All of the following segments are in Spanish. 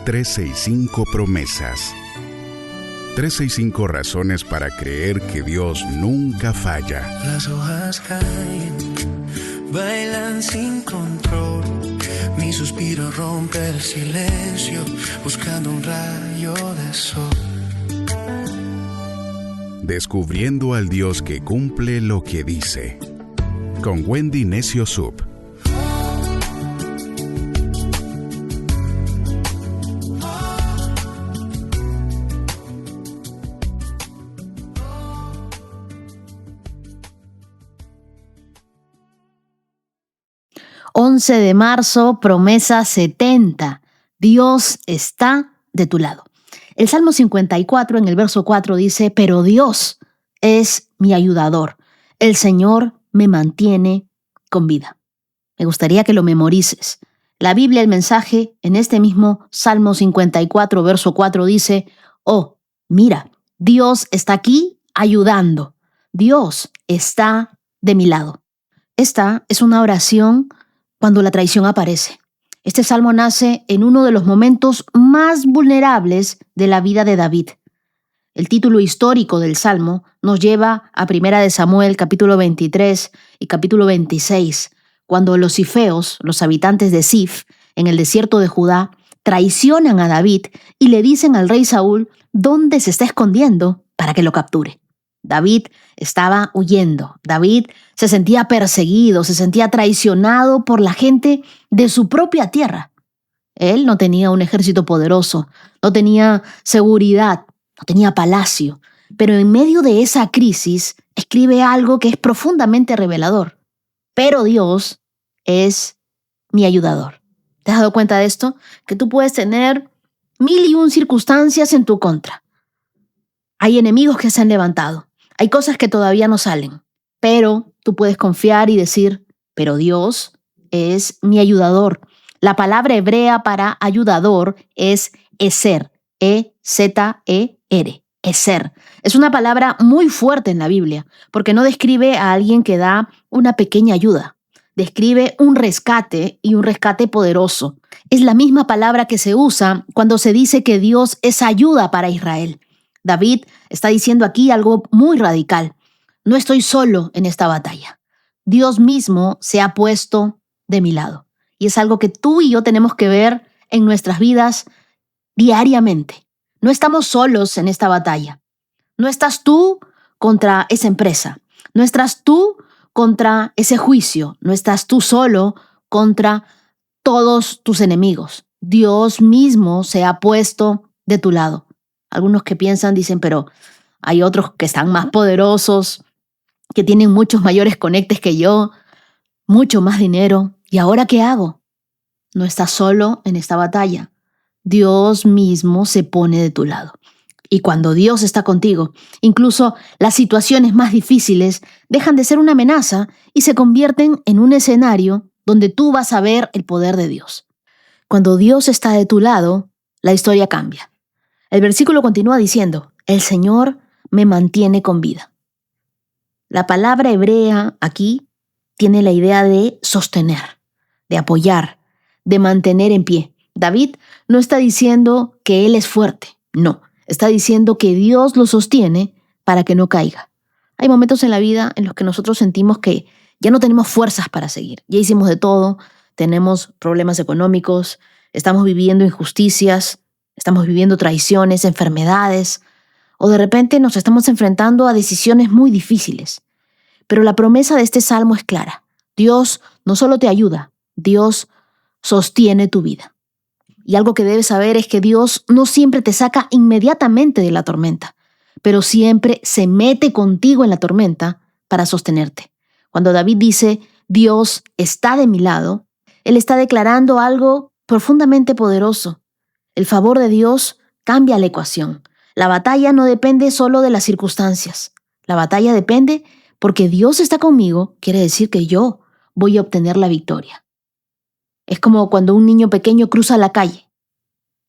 365 promesas. 365 razones para creer que Dios nunca falla. Las hojas caen, bailan sin control. Mi suspiro rompe el silencio, buscando un rayo de sol. Descubriendo al Dios que cumple lo que dice. Con Wendy Necio Sub. ...11 de marzo, promesa 70. Dios está de tu lado. El Salmo 54 en el verso 4 dice: pero Dios es mi ayudador. El Señor me mantiene con vida. Me gustaría que lo memorices. La Biblia, el mensaje, en este mismo Salmo 54, verso 4 dice: oh, mira, Dios está aquí ayudando. Dios está de mi lado. Esta es una oración cuando la traición aparece. Este salmo nace en uno de los momentos más vulnerables de la vida de David. El título histórico del salmo nos lleva a 1 de Samuel, capítulo 23 y capítulo 26, cuando los zifeos, los habitantes de Zif, en el desierto de Judá, traicionan a David y le dicen al rey Saúl dónde se está escondiendo para que lo capture. David estaba huyendo. David se sentía perseguido, se sentía traicionado por la gente de su propia tierra. Él no tenía un ejército poderoso, no tenía seguridad, no tenía palacio. Pero en medio de esa crisis escribe algo que es profundamente revelador. Pero Dios es mi ayudador. ¿Te has dado cuenta de esto? Que tú puedes tener 1001 circunstancias en tu contra. Hay enemigos que se han levantado. Hay cosas que todavía no salen, pero tú puedes confiar y decir: pero Dios es mi ayudador. La palabra hebrea para ayudador es ezer, E-Z-E-R, ezer. Es una palabra muy fuerte en la Biblia, porque no describe a alguien que da una pequeña ayuda. Describe un rescate y un rescate poderoso. Es la misma palabra que se usa cuando se dice que Dios es ayuda para Israel. David está diciendo aquí algo muy radical. No estoy solo en esta batalla. Dios mismo se ha puesto de mi lado. Y es algo que tú y yo tenemos que ver en nuestras vidas diariamente. No estamos solos en esta batalla. No estás tú contra esa empresa. No estás tú contra ese juicio. No estás tú solo contra todos tus enemigos. Dios mismo se ha puesto de tu lado. Algunos que piensan, dicen, pero hay otros que están más poderosos, que tienen muchos mayores conectes que yo, mucho más dinero. ¿Y ahora qué hago? No estás solo en esta batalla. Dios mismo se pone de tu lado. Y cuando Dios está contigo, incluso las situaciones más difíciles dejan de ser una amenaza y se convierten en un escenario donde tú vas a ver el poder de Dios. Cuando Dios está de tu lado, la historia cambia. El versículo continúa diciendo: el Señor me mantiene con vida. La palabra hebrea aquí tiene la idea de sostener, de apoyar, de mantener en pie. David no está diciendo que él es fuerte, no. Está diciendo que Dios lo sostiene para que no caiga. Hay momentos en la vida en los que nosotros sentimos que ya no tenemos fuerzas para seguir. Ya hicimos de todo, tenemos problemas económicos, estamos viviendo injusticias, estamos viviendo traiciones, enfermedades, o de repente nos estamos enfrentando a decisiones muy difíciles. Pero la promesa de este salmo es clara. Dios no solo te ayuda, Dios sostiene tu vida. Y algo que debes saber es que Dios no siempre te saca inmediatamente de la tormenta, pero siempre se mete contigo en la tormenta para sostenerte. Cuando David dice: Dios está de mi lado, él está declarando algo profundamente poderoso. El favor de Dios cambia la ecuación. La batalla no depende solo de las circunstancias. La batalla depende porque Dios está conmigo, quiere decir que yo voy a obtener la victoria. Es como cuando un niño pequeño cruza la calle.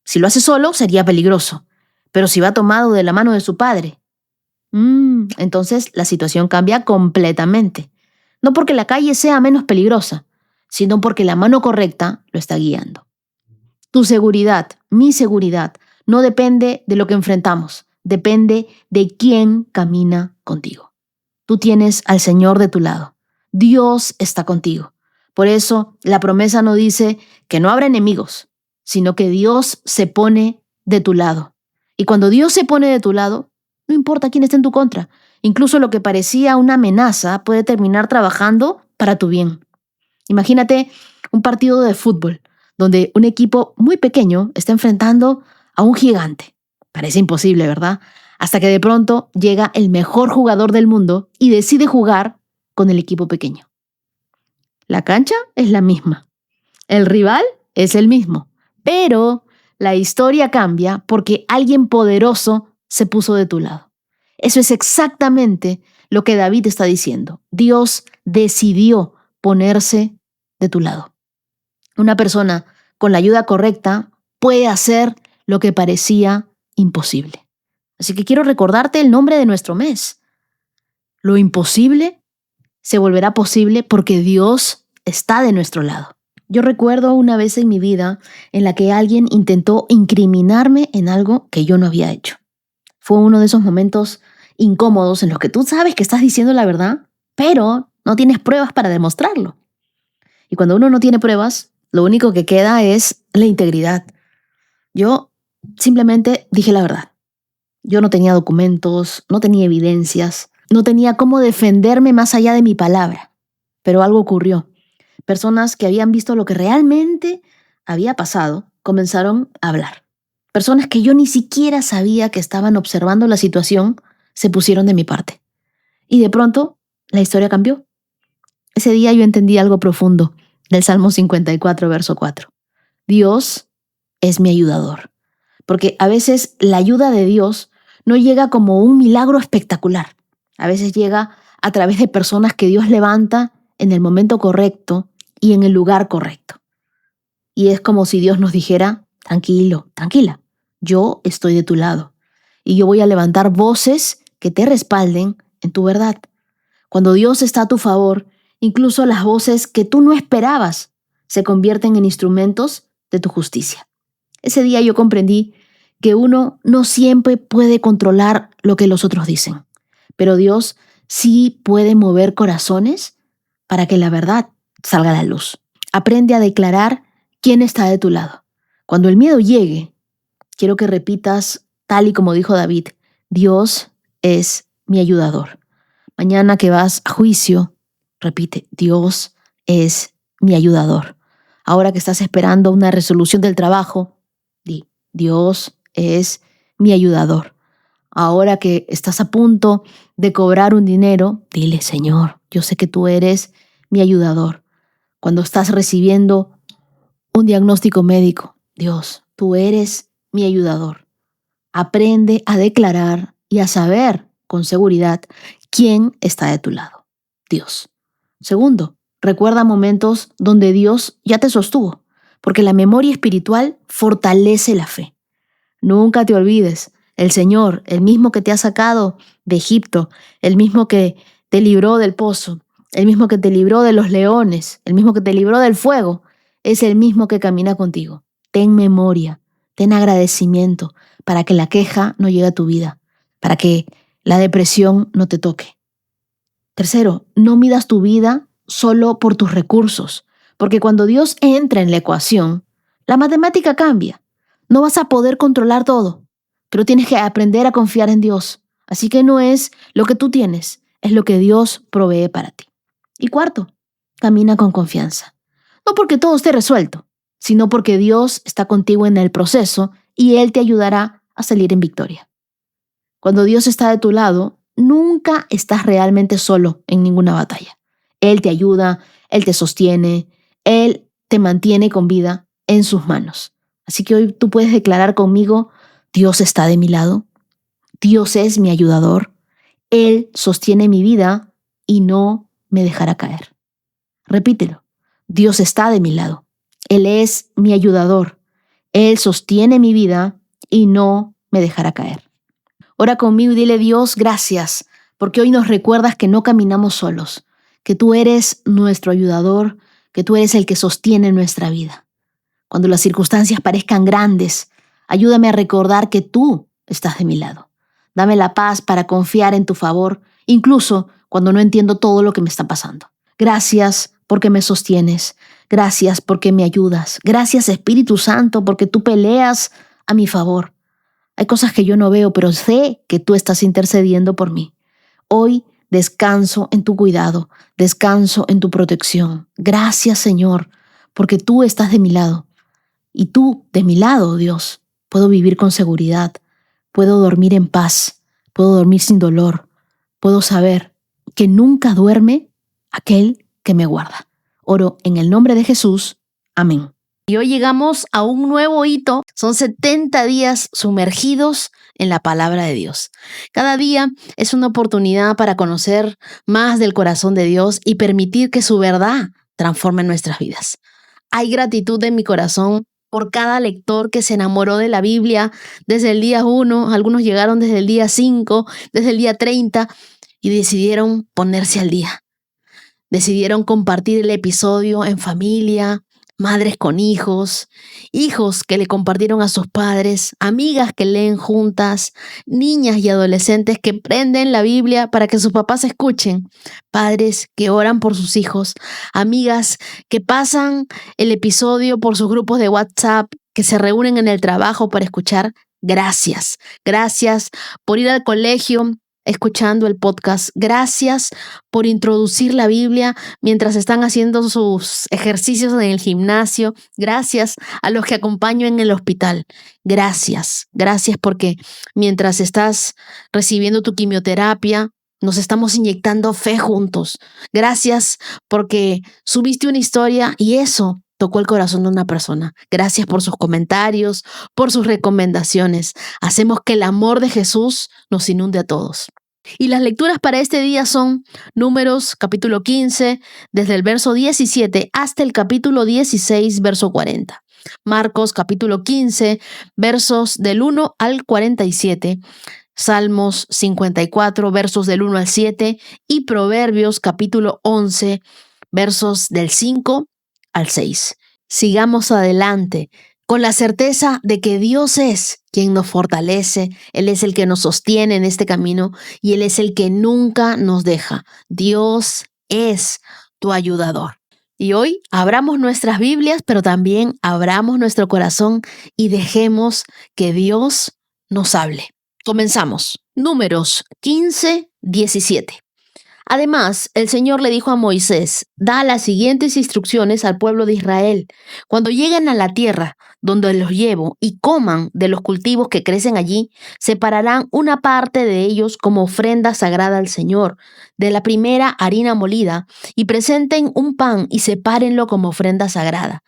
Si lo hace solo, sería peligroso. Pero si va tomado de la mano de su padre, entonces la situación cambia completamente. No porque la calle sea menos peligrosa, sino porque la mano correcta lo está guiando. Tu seguridad, mi seguridad, no depende de lo que enfrentamos, depende de quién camina contigo. Tú tienes al Señor de tu lado. Dios está contigo. Por eso la promesa no dice que no habrá enemigos, sino que Dios se pone de tu lado. Y cuando Dios se pone de tu lado, no importa quién esté en tu contra. Incluso lo que parecía una amenaza puede terminar trabajando para tu bien. Imagínate un partido de fútbol donde un equipo muy pequeño está enfrentando a un gigante. Parece imposible, ¿verdad? Hasta que de pronto llega el mejor jugador del mundo y decide jugar con el equipo pequeño. La cancha es la misma. El rival es el mismo. Pero la historia cambia porque alguien poderoso se puso de tu lado. Eso es exactamente lo que David está diciendo. Dios decidió ponerse de tu lado. Una persona con la ayuda correcta puede hacer lo que parecía imposible. Así que quiero recordarte el nombre de nuestro mes. Lo imposible se volverá posible porque Dios está de nuestro lado. Yo recuerdo una vez en mi vida en la que alguien intentó incriminarme en algo que yo no había hecho. Fue uno de esos momentos incómodos en los que tú sabes que estás diciendo la verdad, pero no tienes pruebas para demostrarlo. Y cuando uno no tiene pruebas, lo único que queda es la integridad. Yo simplemente dije la verdad. Yo no tenía documentos, no tenía evidencias, no tenía cómo defenderme más allá de mi palabra. Pero algo ocurrió. Personas que habían visto lo que realmente había pasado comenzaron a hablar. Personas que yo ni siquiera sabía que estaban observando la situación se pusieron de mi parte. Y de pronto la historia cambió. Ese día yo entendí algo profundo del Salmo 54, verso 4. Dios es mi ayudador. Porque a veces la ayuda de Dios no llega como un milagro espectacular. A veces llega a través de personas que Dios levanta en el momento correcto y en el lugar correcto. Y es como si Dios nos dijera, tranquilo, tranquila, yo estoy de tu lado. Y yo voy a levantar voces que te respalden en tu verdad. Cuando Dios está a tu favor, incluso las voces que tú no esperabas se convierten en instrumentos de tu justicia. Ese día yo comprendí que uno no siempre puede controlar lo que los otros dicen, pero Dios sí puede mover corazones para que la verdad salga a la luz. Aprende a declarar quién está de tu lado. Cuando el miedo llegue, quiero que repitas tal y como dijo David, Dios es mi ayudador. Mañana que vas a juicio, repite, Dios es mi ayudador. Ahora que estás esperando una resolución del trabajo, di, Dios es mi ayudador. Ahora que estás a punto de cobrar un dinero, dile, Señor, yo sé que tú eres mi ayudador. Cuando estás recibiendo un diagnóstico médico, Dios, tú eres mi ayudador. Aprende a declarar y a saber con seguridad quién está de tu lado. Dios. Segundo, recuerda momentos donde Dios ya te sostuvo, porque la memoria espiritual fortalece la fe. Nunca te olvides, el Señor, el mismo que te ha sacado de Egipto, el mismo que te libró del pozo, el mismo que te libró de los leones, el mismo que te libró del fuego, es el mismo que camina contigo. Ten memoria, ten agradecimiento para que la queja no llegue a tu vida, para que la depresión no te toque. Tercero, no midas tu vida solo por tus recursos, porque cuando Dios entra en la ecuación, la matemática cambia. No vas a poder controlar todo, pero tienes que aprender a confiar en Dios. Así que no es lo que tú tienes, es lo que Dios provee para ti. Y cuarto, camina con confianza. No porque todo esté resuelto, sino porque Dios está contigo en el proceso y Él te ayudará a salir en victoria. Cuando Dios está de tu lado, nunca estás realmente solo en ninguna batalla. Él te ayuda, Él te sostiene, Él te mantiene con vida en sus manos. Así que hoy tú puedes declarar conmigo, Dios está de mi lado, Dios es mi ayudador, Él sostiene mi vida y no me dejará caer. Repítelo, Dios está de mi lado, Él es mi ayudador, Él sostiene mi vida y no me dejará caer. Ora conmigo y dile, Dios, gracias, porque hoy nos recuerdas que no caminamos solos, que tú eres nuestro ayudador, que tú eres el que sostiene nuestra vida. Cuando las circunstancias parezcan grandes, ayúdame a recordar que tú estás de mi lado. Dame la paz para confiar en tu favor, incluso cuando no entiendo todo lo que me está pasando. Gracias porque me sostienes. Gracias porque me ayudas. Gracias, Espíritu Santo, porque tú peleas a mi favor. Hay cosas que yo no veo, pero sé que tú estás intercediendo por mí. Hoy descanso en tu cuidado, descanso en tu protección. Gracias, Señor, porque tú estás de mi lado. Y tú, de mi lado, Dios, puedo vivir con seguridad, puedo dormir en paz, puedo dormir sin dolor, puedo saber que nunca duerme aquel que me guarda. Oro en el nombre de Jesús. Amén. Y hoy llegamos a un nuevo hito. Son 70 días sumergidos en la palabra de Dios. Cada día es una oportunidad para conocer más del corazón de Dios y permitir que su verdad transforme nuestras vidas. Hay gratitud en mi corazón por cada lector que se enamoró de la Biblia desde el día 1, algunos llegaron desde el día 5, desde el día 30 y decidieron ponerse al día. Decidieron compartir el episodio en familia, madres con hijos, hijos que le compartieron a sus padres, amigas que leen juntas, niñas y adolescentes que prenden la Biblia para que sus papás escuchen, padres que oran por sus hijos, amigas que pasan el episodio por sus grupos de WhatsApp, que se reúnen en el trabajo para escuchar. Gracias, gracias por ir al colegio escuchando el podcast. Gracias por introducir la Biblia mientras están haciendo sus ejercicios en el gimnasio. Gracias a los que acompaño en el hospital. Gracias porque mientras estás recibiendo tu quimioterapia, nos estamos inyectando fe juntos. Gracias porque subiste una historia y eso tocó el corazón de una persona. Gracias por sus comentarios, por sus recomendaciones. Hacemos que el amor de Jesús nos inunde a todos. Y las lecturas para este día son Números capítulo 15, desde el verso 17 hasta el capítulo 16, verso 40. Marcos capítulo 15, versos del 1 al 47. Salmos 54, versos del 1 al 7. Y Proverbios capítulo 11, versos del 5 al 6. Sigamos adelante con la certeza de que Dios es quien nos fortalece, Él es el que nos sostiene en este camino y Él es el que nunca nos deja. Dios es tu ayudador. Y hoy abramos nuestras Biblias, pero también abramos nuestro corazón y dejemos que Dios nos hable. Comenzamos. Números 15, 17. Además, el Señor le dijo a Moisés: da las siguientes instrucciones al pueblo de Israel. Cuando lleguen a la tierra donde los llevo y coman de los cultivos que crecen allí, separarán una parte de ellos como ofrenda sagrada al Señor, de la primera harina molida, y presenten un pan y sepárenlo como ofrenda sagrada,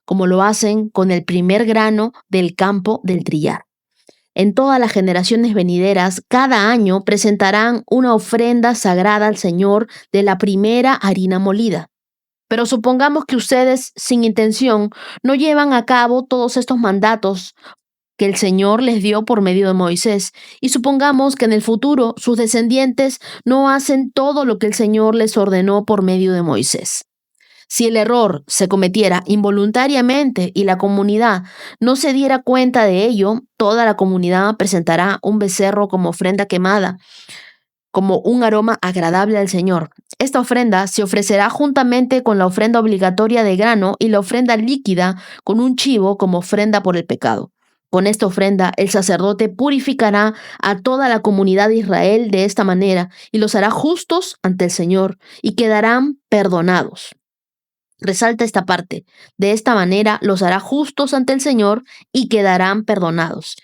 como lo hacen con el primer grano del campo del trillar. En todas las generaciones venideras, cada año presentarán una ofrenda sagrada al Señor de la primera harina molida. Pero supongamos que ustedes, sin intención, no llevan a cabo todos estos mandatos que el Señor les dio por medio de Moisés, y supongamos que en el futuro sus descendientes no hacen todo lo que el Señor les ordenó por medio de Moisés. Si el error se cometiera involuntariamente y la comunidad no se diera cuenta de ello, toda la comunidad presentará un becerro como ofrenda quemada, como un aroma agradable al Señor. Esta ofrenda se ofrecerá juntamente con la ofrenda obligatoria de grano y la ofrenda líquida con un chivo como ofrenda por el pecado. Con esta ofrenda, el sacerdote purificará a toda la comunidad de Israel de esta manera y los hará justos ante el Señor y quedarán perdonados. Resalta esta parte. De esta manera los hará justos ante el Señor y quedarán perdonados.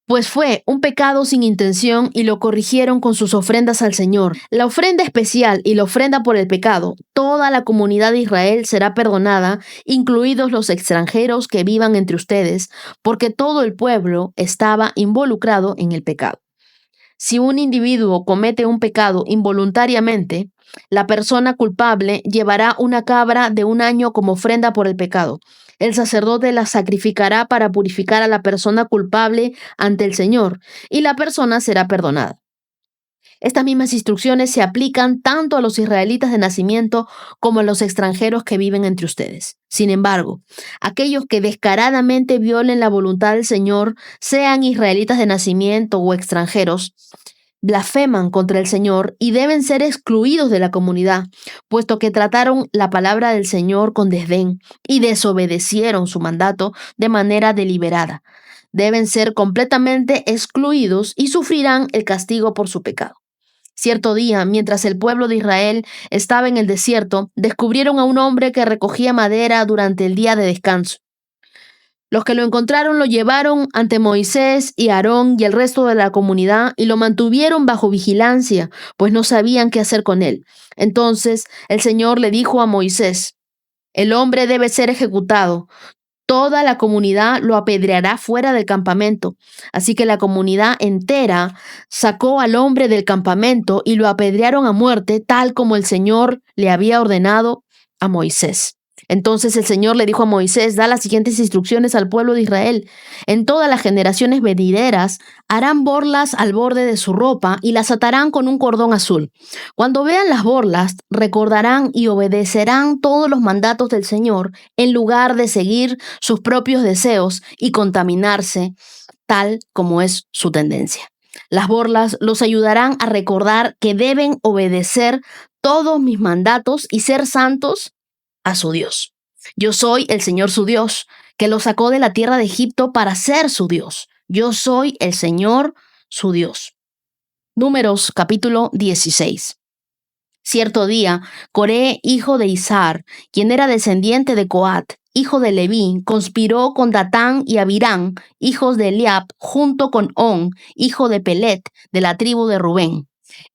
Pues fue un pecado sin intención y lo corrigieron con sus ofrendas al Señor. La ofrenda especial y la ofrenda por el pecado, toda la comunidad de Israel será perdonada, incluidos los extranjeros que vivan entre ustedes, porque todo el pueblo estaba involucrado en el pecado. Si un individuo comete un pecado involuntariamente, la persona culpable llevará una cabra de 1 año como ofrenda por el pecado. El sacerdote la sacrificará para purificar a la persona culpable ante el Señor, y la persona será perdonada. Estas mismas instrucciones se aplican tanto a los israelitas de nacimiento como a los extranjeros que viven entre ustedes. Sin embargo, aquellos que descaradamente violen la voluntad del Señor, sean israelitas de nacimiento o extranjeros, blasfeman contra el Señor y deben ser excluidos de la comunidad, puesto que trataron la palabra del Señor con desdén y desobedecieron su mandato de manera deliberada. Deben ser completamente excluidos y sufrirán el castigo por su pecado. Cierto día, mientras el pueblo de Israel estaba en el desierto, descubrieron a un hombre que recogía madera durante el día de descanso. Los que lo encontraron lo llevaron ante Moisés y Aarón y el resto de la comunidad y lo mantuvieron bajo vigilancia, pues no sabían qué hacer con él. Entonces el Señor le dijo a Moisés: el hombre debe ser ejecutado. Toda la comunidad lo apedreará fuera del campamento. Así que la comunidad entera sacó al hombre del campamento y lo apedrearon a muerte, tal como el Señor le había ordenado a Moisés. Entonces el Señor le dijo a Moisés: da las siguientes instrucciones al pueblo de Israel. En todas las generaciones venideras harán borlas al borde de su ropa y las atarán con un cordón azul. Cuando vean las borlas, recordarán y obedecerán todos los mandatos del Señor en lugar de seguir sus propios deseos y contaminarse, tal como es su tendencia. Las borlas los ayudarán a recordar que deben obedecer todos mis mandatos y ser santos a su Dios. Yo soy el Señor su Dios, que lo sacó de la tierra de Egipto para ser su Dios. Yo soy el Señor su Dios. Números capítulo 16. Cierto día, Coré, hijo de Izhar, quien era descendiente de Coat, hijo de Leví, conspiró con Datán y Abirán, hijos de Eliab, junto con On, hijo de Pelet, de la tribu de Rubén.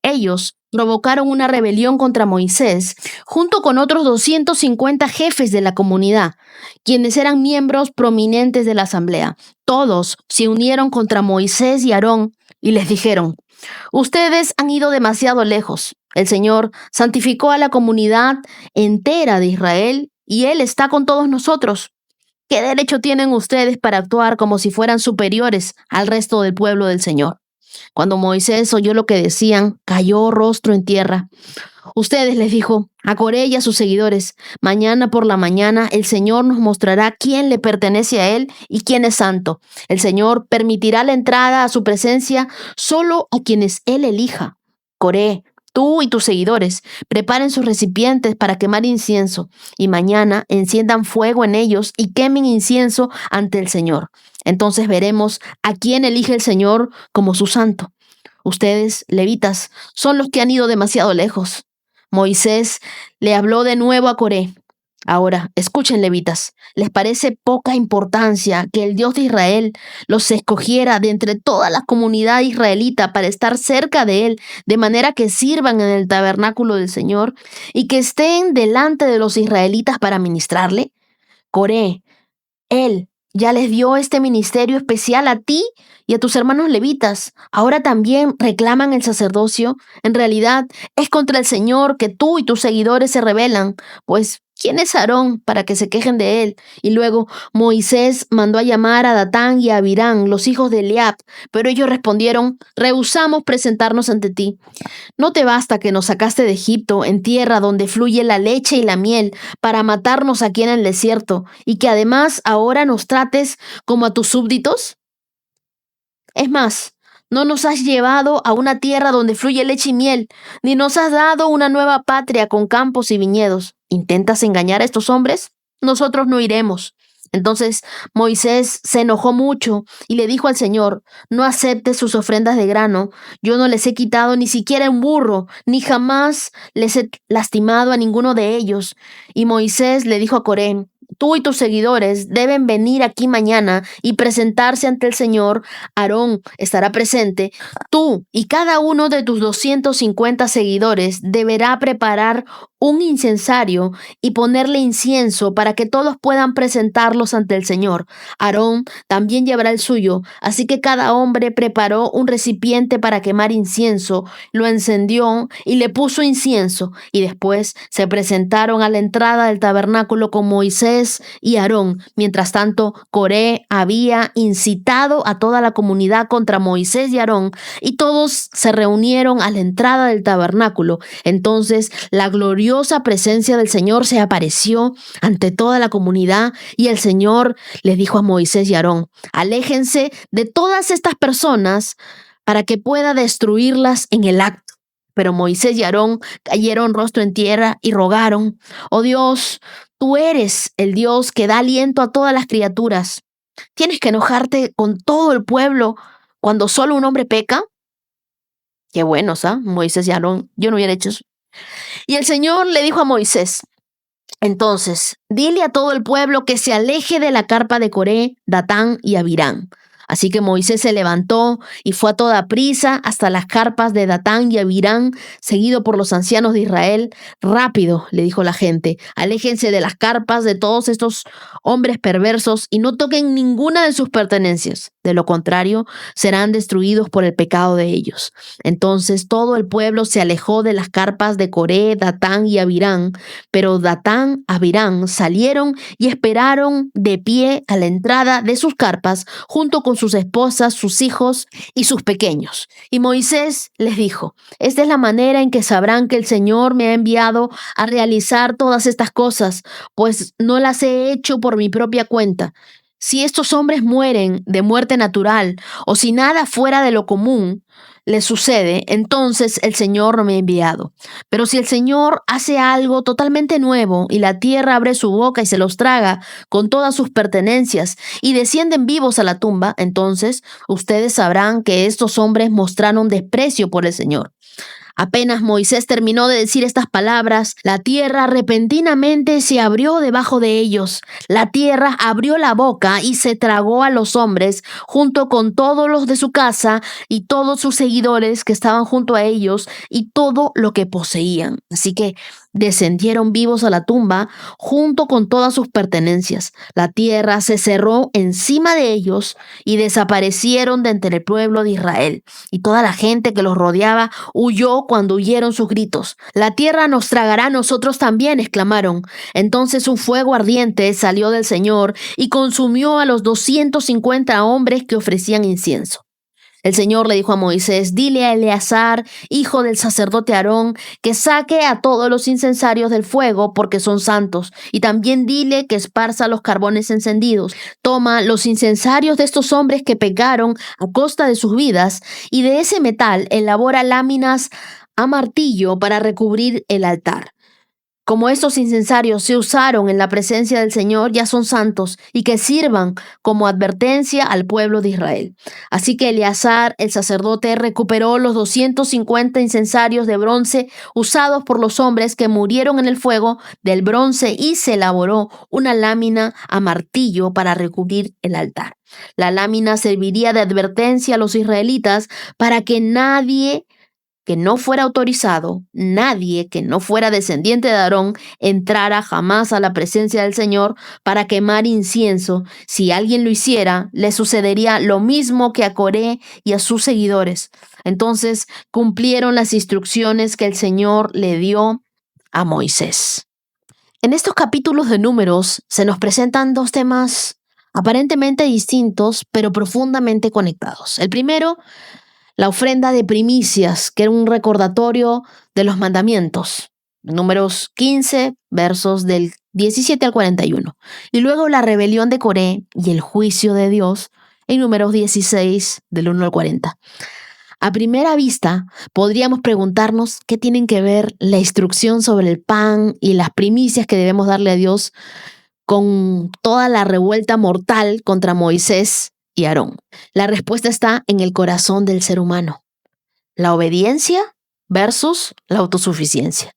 Ellos provocaron una rebelión contra Moisés, junto con otros 250 jefes de la comunidad, quienes eran miembros prominentes de la asamblea. Todos se unieron contra Moisés y Aarón y les dijeron: ustedes han ido demasiado lejos. El Señor santificó a la comunidad entera de Israel y Él está con todos nosotros. ¿Qué derecho tienen ustedes para actuar como si fueran superiores al resto del pueblo del Señor? Cuando Moisés oyó lo que decían, cayó rostro en tierra. Ustedes, les dijo a Coré y a sus seguidores: mañana por la mañana el Señor nos mostrará quién le pertenece a Él y quién es santo. El Señor permitirá la entrada a su presencia solo a quienes Él elija. Coré, tú y tus seguidores preparen sus recipientes para quemar incienso y mañana enciendan fuego en ellos y quemen incienso ante el Señor. Entonces veremos a quién elige el Señor como su santo. Ustedes, levitas, son los que han ido demasiado lejos. Moisés le habló de nuevo a Coré. Ahora, escuchen, levitas, ¿les parece poca importancia que el Dios de Israel los escogiera de entre toda la comunidad israelita para estar cerca de Él, de manera que sirvan en el tabernáculo del Señor y que estén delante de los israelitas para ministrarle? Coré, Él ya les dio este ministerio especial a ti y a tus hermanos levitas. Ahora también reclaman el sacerdocio. En realidad, es contra el Señor que tú y tus seguidores se rebelan, pues ¿quién es Aarón para que se quejen de él? Y luego Moisés mandó a llamar a Datán y a Abirán, los hijos de Eliab, pero ellos respondieron: rehusamos presentarnos ante ti. ¿No te basta que nos sacaste de Egipto, en tierra donde fluye la leche y la miel, para matarnos aquí en el desierto, y que además ahora nos trates como a tus súbditos? Es más, no nos has llevado a una tierra donde fluye leche y miel, ni nos has dado una nueva patria con campos y viñedos. ¿Intentas engañar a estos hombres? Nosotros no iremos. Entonces Moisés se enojó mucho y le dijo al Señor: no aceptes sus ofrendas de grano. Yo no les he quitado ni siquiera un burro, ni jamás les he lastimado a ninguno de ellos. Y Moisés le dijo a Coré: tú y tus seguidores deben venir aquí mañana y presentarse ante el Señor. Aarón estará presente. Tú y cada uno de tus 250 seguidores deberá preparar un incensario y ponerle incienso para que todos puedan presentarlos ante el Señor. Aarón también llevará el suyo, así que cada hombre preparó un recipiente para quemar incienso, lo encendió y le puso incienso, y después se presentaron a la entrada del tabernáculo con Moisés y Aarón. Mientras tanto, Coré había incitado a toda la comunidad contra Moisés y Aarón, y todos se reunieron a la entrada del tabernáculo. Entonces la gloriosa presencia del Señor se apareció ante toda la comunidad, y el Señor les dijo a Moisés y Aarón: aléjense de todas estas personas para que pueda destruirlas en el acto. Pero Moisés y Aarón cayeron rostro en tierra y rogaron: oh Dios, tú eres el Dios que da aliento a todas las criaturas. ¿Tienes que enojarte con todo el pueblo cuando solo un hombre peca? Qué buenos, ¿ah? Moisés y Aarón, yo no hubiera hecho eso. Y el Señor le dijo a Moisés: entonces, dile a todo el pueblo que se aleje de la carpa de Coré, Datán y Abirán. Así que Moisés se levantó y fue a toda prisa hasta las carpas de Datán y Abirán, seguido por los ancianos de Israel. Rápido, le dijo la gente, aléjense de las carpas de todos estos hombres perversos y no toquen ninguna de sus pertenencias. De lo contrario, serán destruidos por el pecado de ellos. Entonces todo el pueblo se alejó de las carpas de Coré, Datán y Abirán, pero Datán, Abirán salieron y esperaron de pie a la entrada de sus carpas junto con sus esposas, sus hijos y sus pequeños. Y Moisés les dijo: esta es la manera en que sabrán que el Señor me ha enviado a realizar todas estas cosas, pues no las he hecho por mi propia cuenta. Si estos hombres mueren de muerte natural, o si nada fuera de lo común les sucede, entonces el Señor no me ha enviado. Pero si el Señor hace algo totalmente nuevo y la tierra abre su boca y se los traga con todas sus pertenencias y descienden vivos a la tumba, entonces ustedes sabrán que estos hombres mostraron desprecio por el Señor. Apenas Moisés terminó de decir estas palabras, la tierra repentinamente se abrió debajo de ellos. La tierra abrió la boca y se tragó a los hombres, junto con todos los de su casa y todos sus seguidores que estaban junto a ellos y todo lo que poseían. Así que descendieron vivos a la tumba junto con todas sus pertenencias. La tierra se cerró encima de ellos y desaparecieron de entre el pueblo de Israel. Y toda la gente que los rodeaba huyó cuando oyeron sus gritos. La tierra nos tragará a nosotros también, exclamaron. Entonces un fuego ardiente salió del Señor y consumió a los 250 hombres que ofrecían incienso. El Señor le dijo a Moisés: dile a Eleazar, hijo del sacerdote Aarón, que saque a todos los incensarios del fuego porque son santos. Y también dile que esparza los carbones encendidos. Toma los incensarios de estos hombres que pecaron a costa de sus vidas y de ese metal elabora láminas a martillo para recubrir el altar. Como estos incensarios se usaron en la presencia del Señor, ya son santos y que sirvan como advertencia al pueblo de Israel. Así que Eleazar, el sacerdote, recuperó los 250 incensarios de bronce usados por los hombres que murieron en el fuego del bronce y se elaboró una lámina a martillo para recubrir el altar. La lámina serviría de advertencia a los israelitas para que nadie que no fuera autorizado, nadie que no fuera descendiente de Aarón, entrara jamás a la presencia del Señor para quemar incienso. Si alguien lo hiciera, le sucedería lo mismo que a Coré y a sus seguidores. Entonces cumplieron las instrucciones que el Señor le dio a Moisés. En estos capítulos de Números se nos presentan dos temas aparentemente distintos, pero profundamente conectados. El primero, la ofrenda de primicias, que era un recordatorio de los mandamientos. Números 15, versos del 17 al 41. Y luego la rebelión de Coré y el juicio de Dios en Números 16, del 1 al 40. A primera vista, podríamos preguntarnos qué tienen que ver la instrucción sobre el pan y las primicias que debemos darle a Dios con toda la revuelta mortal contra Moisés y Aarón. La respuesta está en el corazón del ser humano. La obediencia versus la autosuficiencia.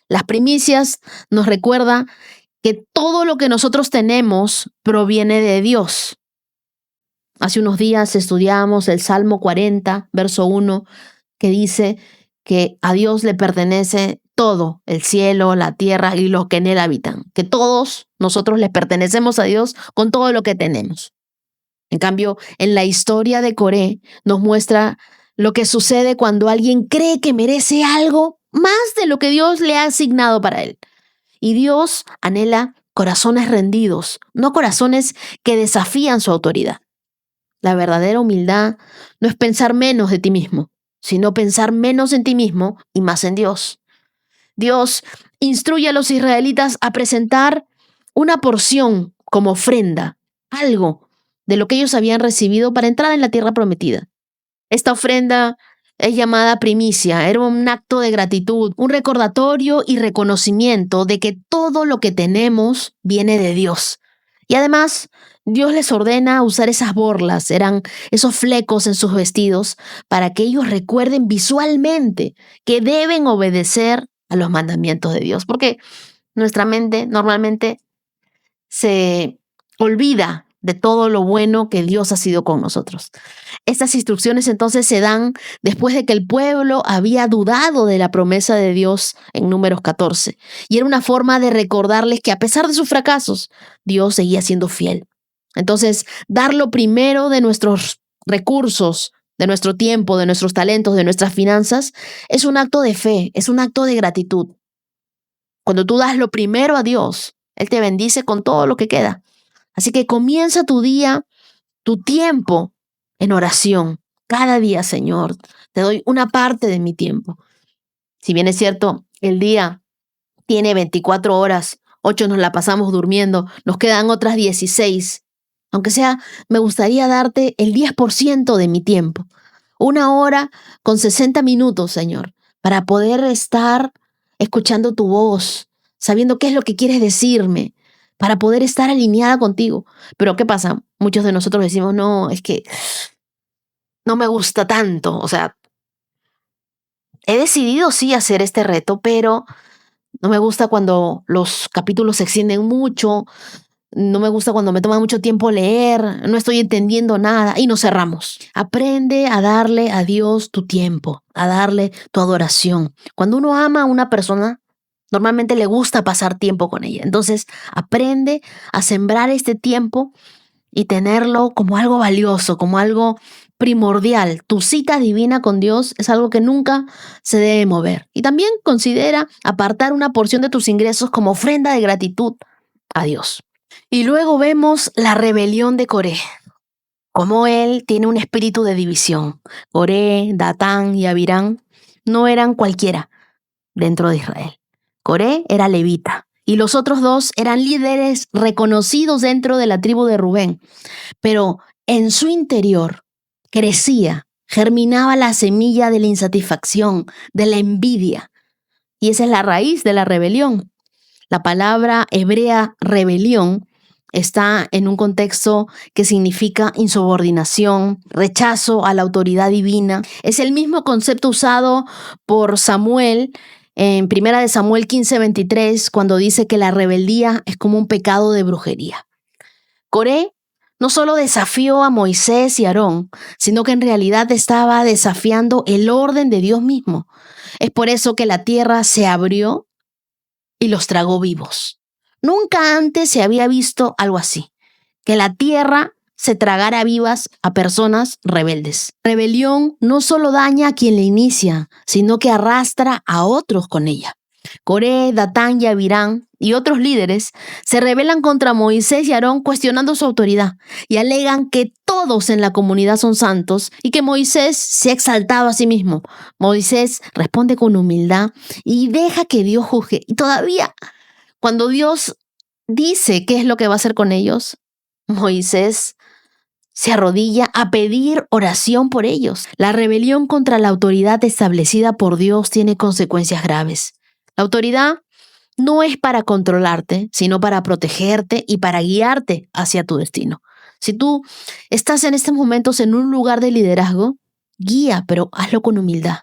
Las primicias nos recuerdan que todo lo que nosotros tenemos proviene de Dios. Hace unos días estudiamos el Salmo 40, verso 1, que dice que a Dios le pertenece todo, el cielo, la tierra y los que en él habitan, que todos nosotros les pertenecemos a Dios con todo lo que tenemos. En cambio, en la historia de Coré nos muestra lo que sucede cuando alguien cree que merece algo más de lo que Dios le ha asignado para él. Y Dios anhela corazones rendidos, no corazones que desafían su autoridad. La verdadera humildad no es pensar menos de ti mismo, sino pensar menos en ti mismo y más en Dios. Dios instruye a los israelitas a presentar una porción como ofrenda, algo de lo que ellos habían recibido para entrar en la tierra prometida. Esta ofrenda es llamada primicia, era un acto de gratitud, un recordatorio y reconocimiento de que todo lo que tenemos viene de Dios. Y además, Dios les ordena usar esas borlas, eran esos flecos en sus vestidos, para que ellos recuerden visualmente que deben obedecer a los mandamientos de Dios, porque nuestra mente normalmente se olvida de todo lo bueno que Dios ha sido con nosotros. Estas instrucciones entonces se dan después de que el pueblo había dudado de la promesa de Dios en Números 14. Y era una forma de recordarles que a pesar de sus fracasos, Dios seguía siendo fiel. Entonces, dar lo primero de nuestros recursos, de nuestro tiempo, de nuestros talentos, de nuestras finanzas, es un acto de fe, es un acto de gratitud. Cuando tú das lo primero a Dios, Él te bendice con todo lo que queda. Así que comienza tu día, tu tiempo en oración. Cada día, Señor, te doy una parte de mi tiempo. Si bien es cierto, el día tiene 24 horas, 8 nos la pasamos durmiendo, nos quedan otras 16. Aunque sea, me gustaría darte el 10% de mi tiempo. 1 hora con 60 minutos, Señor, para poder estar escuchando tu voz, sabiendo qué es lo que quieres decirme, para poder estar alineada contigo. Pero ¿qué pasa? Muchos de nosotros decimos, no, es que no me gusta tanto. O sea, he decidido sí hacer este reto, pero no me gusta cuando los capítulos se extienden mucho, no me gusta cuando me toma mucho tiempo leer, no estoy entendiendo nada y nos cerramos. Aprende a darle a Dios tu tiempo, a darle tu adoración. Cuando uno ama a una persona, normalmente le gusta pasar tiempo con ella. Entonces, aprende a sembrar este tiempo y tenerlo como algo valioso, como algo primordial. Tu cita divina con Dios es algo que nunca se debe mover. Y también considera apartar una porción de tus ingresos como ofrenda de gratitud a Dios. Y luego vemos la rebelión de Coré, como él tiene un espíritu de división. Coré, Datán y Abirán no eran cualquiera dentro de Israel. Coré era levita y los otros dos eran líderes reconocidos dentro de la tribu de Rubén. Pero en su interior crecía, germinaba la semilla de la insatisfacción, de la envidia. Y esa es la raíz de la rebelión. La palabra hebrea rebelión está en un contexto que significa insubordinación, rechazo a la autoridad divina. Es el mismo concepto usado por Samuel en 1 Samuel 15:23, cuando dice que la rebeldía es como un pecado de brujería. Coré no solo desafió a Moisés y Aarón, sino que en realidad estaba desafiando el orden de Dios mismo. Es por eso que la tierra se abrió y los tragó vivos. Nunca antes se había visto algo así, que la tierra se tragara vivas a personas rebeldes. Rebelión no solo daña a quien la inicia, sino que arrastra a otros con ella. Coré, Datán y Abirán y otros líderes se rebelan contra Moisés y Aarón cuestionando su autoridad y alegan que todos en la comunidad son santos y que Moisés se ha exaltado a sí mismo. Moisés responde con humildad y deja que Dios juzgue. Y todavía, cuando Dios dice qué es lo que va a hacer con ellos, Moisés se arrodilla a pedir oración por ellos. La rebelión contra la autoridad establecida por Dios tiene consecuencias graves. La autoridad no es para controlarte, sino para protegerte y para guiarte hacia tu destino. Si tú estás en estos momentos en un lugar de liderazgo, guía, pero hazlo con humildad,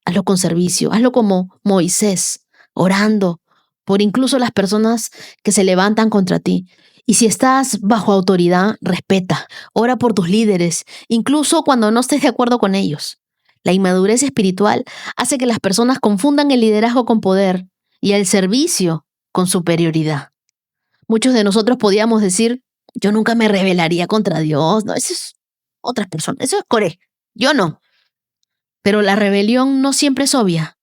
hazlo con servicio, hazlo como Moisés, orando por incluso las personas que se levantan contra ti. Y si estás bajo autoridad, respeta, ora por tus líderes, incluso cuando no estés de acuerdo con ellos. La inmadurez espiritual hace que las personas confundan el liderazgo con poder y el servicio con superioridad. Muchos de nosotros podíamos decir, yo nunca me rebelaría contra Dios. No, eso es otras personas, eso es Coré, yo no. Pero la rebelión no siempre es obvia.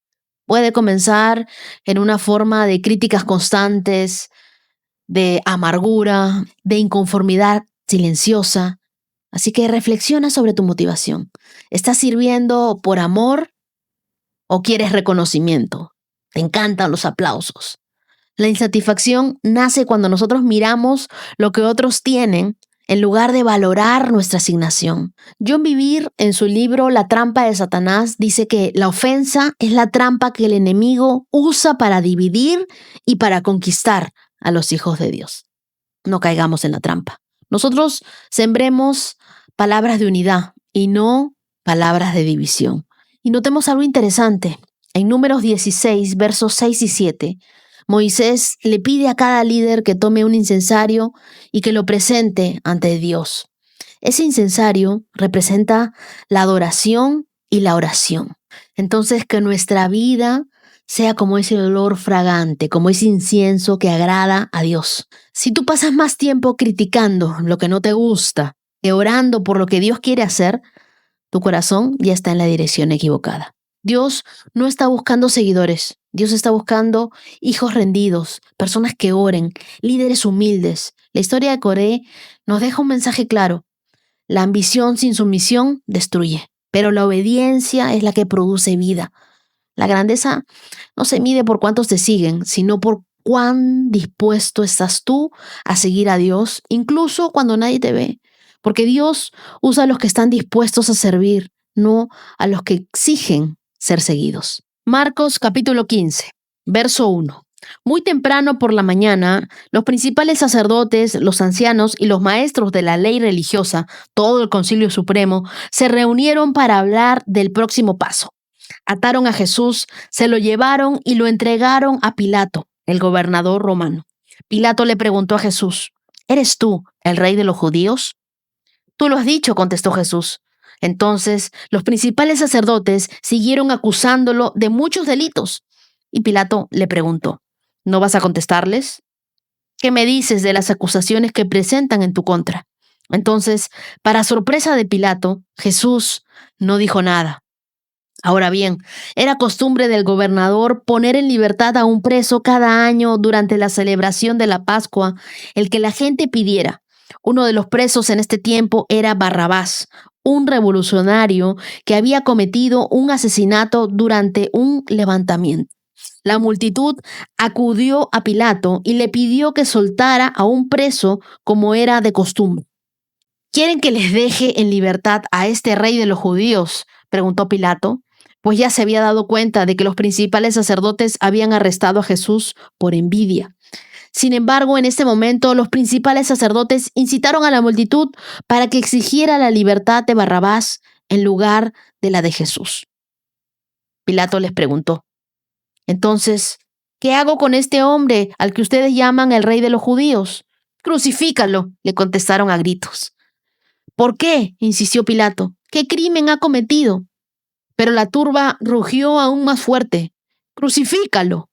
Puede comenzar en una forma de críticas constantes, de amargura, de inconformidad silenciosa. Así que reflexiona sobre tu motivación. ¿Estás sirviendo por amor o quieres reconocimiento? ¿Te encantan los aplausos? La insatisfacción nace cuando nosotros miramos lo que otros tienen en lugar de valorar nuestra asignación. John Bevere, en su libro La trampa de Satanás, dice que la ofensa es la trampa que el enemigo usa para dividir y para conquistar a los hijos de Dios. No caigamos en la trampa. Nosotros sembremos palabras de unidad y no palabras de división. Y notemos algo interesante. En Números 16, versos 6 y 7, Moisés le pide a cada líder que tome un incensario y que lo presente ante Dios. Ese incensario representa la adoración y la oración. Entonces, que nuestra vida sea como ese olor fragante, como ese incienso que agrada a Dios. Si tú pasas más tiempo criticando lo que no te gusta que orando por lo que Dios quiere hacer, tu corazón ya está en la dirección equivocada. Dios no está buscando seguidores. Dios está buscando hijos rendidos, personas que oren, líderes humildes. La historia de Coré nos deja un mensaje claro. La ambición sin sumisión destruye, pero la obediencia es la que produce vida. La grandeza no se mide por cuántos te siguen, sino por cuán dispuesto estás tú a seguir a Dios, incluso cuando nadie te ve. Porque Dios usa a los que están dispuestos a servir, no a los que exigen ser seguidos. Marcos capítulo 15, verso 1. Muy temprano por la mañana, los principales sacerdotes, los ancianos y los maestros de la ley religiosa, todo el Concilio Supremo, se reunieron para hablar del próximo paso. Ataron a Jesús, se lo llevaron y lo entregaron a Pilato, el gobernador romano. Pilato le preguntó a Jesús, ¿eres tú el rey de los judíos? Tú lo has dicho, contestó Jesús. Entonces, los principales sacerdotes siguieron acusándolo de muchos delitos. Y Pilato le preguntó, ¿no vas a contestarles? ¿Qué me dices de las acusaciones que presentan en tu contra? Entonces, para sorpresa de Pilato, Jesús no dijo nada. Ahora bien, era costumbre del gobernador poner en libertad a un preso cada año durante la celebración de la Pascua, el que la gente pidiera. Uno de los presos en este tiempo era Barrabás, un revolucionario que había cometido un asesinato durante un levantamiento. La multitud acudió a Pilato y le pidió que soltara a un preso como era de costumbre. ¿Quieren que les deje en libertad a este rey de los judíos?, preguntó Pilato, pues ya se había dado cuenta de que los principales sacerdotes habían arrestado a Jesús por envidia. Sin embargo, en este momento, los principales sacerdotes incitaron a la multitud para que exigiera la libertad de Barrabás en lugar de la de Jesús. Pilato les preguntó, entonces, ¿qué hago con este hombre al que ustedes llaman el rey de los judíos? Crucifícalo, le contestaron a gritos. ¿Por qué?, insistió Pilato. ¿Qué crimen ha cometido? Pero la turba rugió aún más fuerte. ¡Crucifícalo!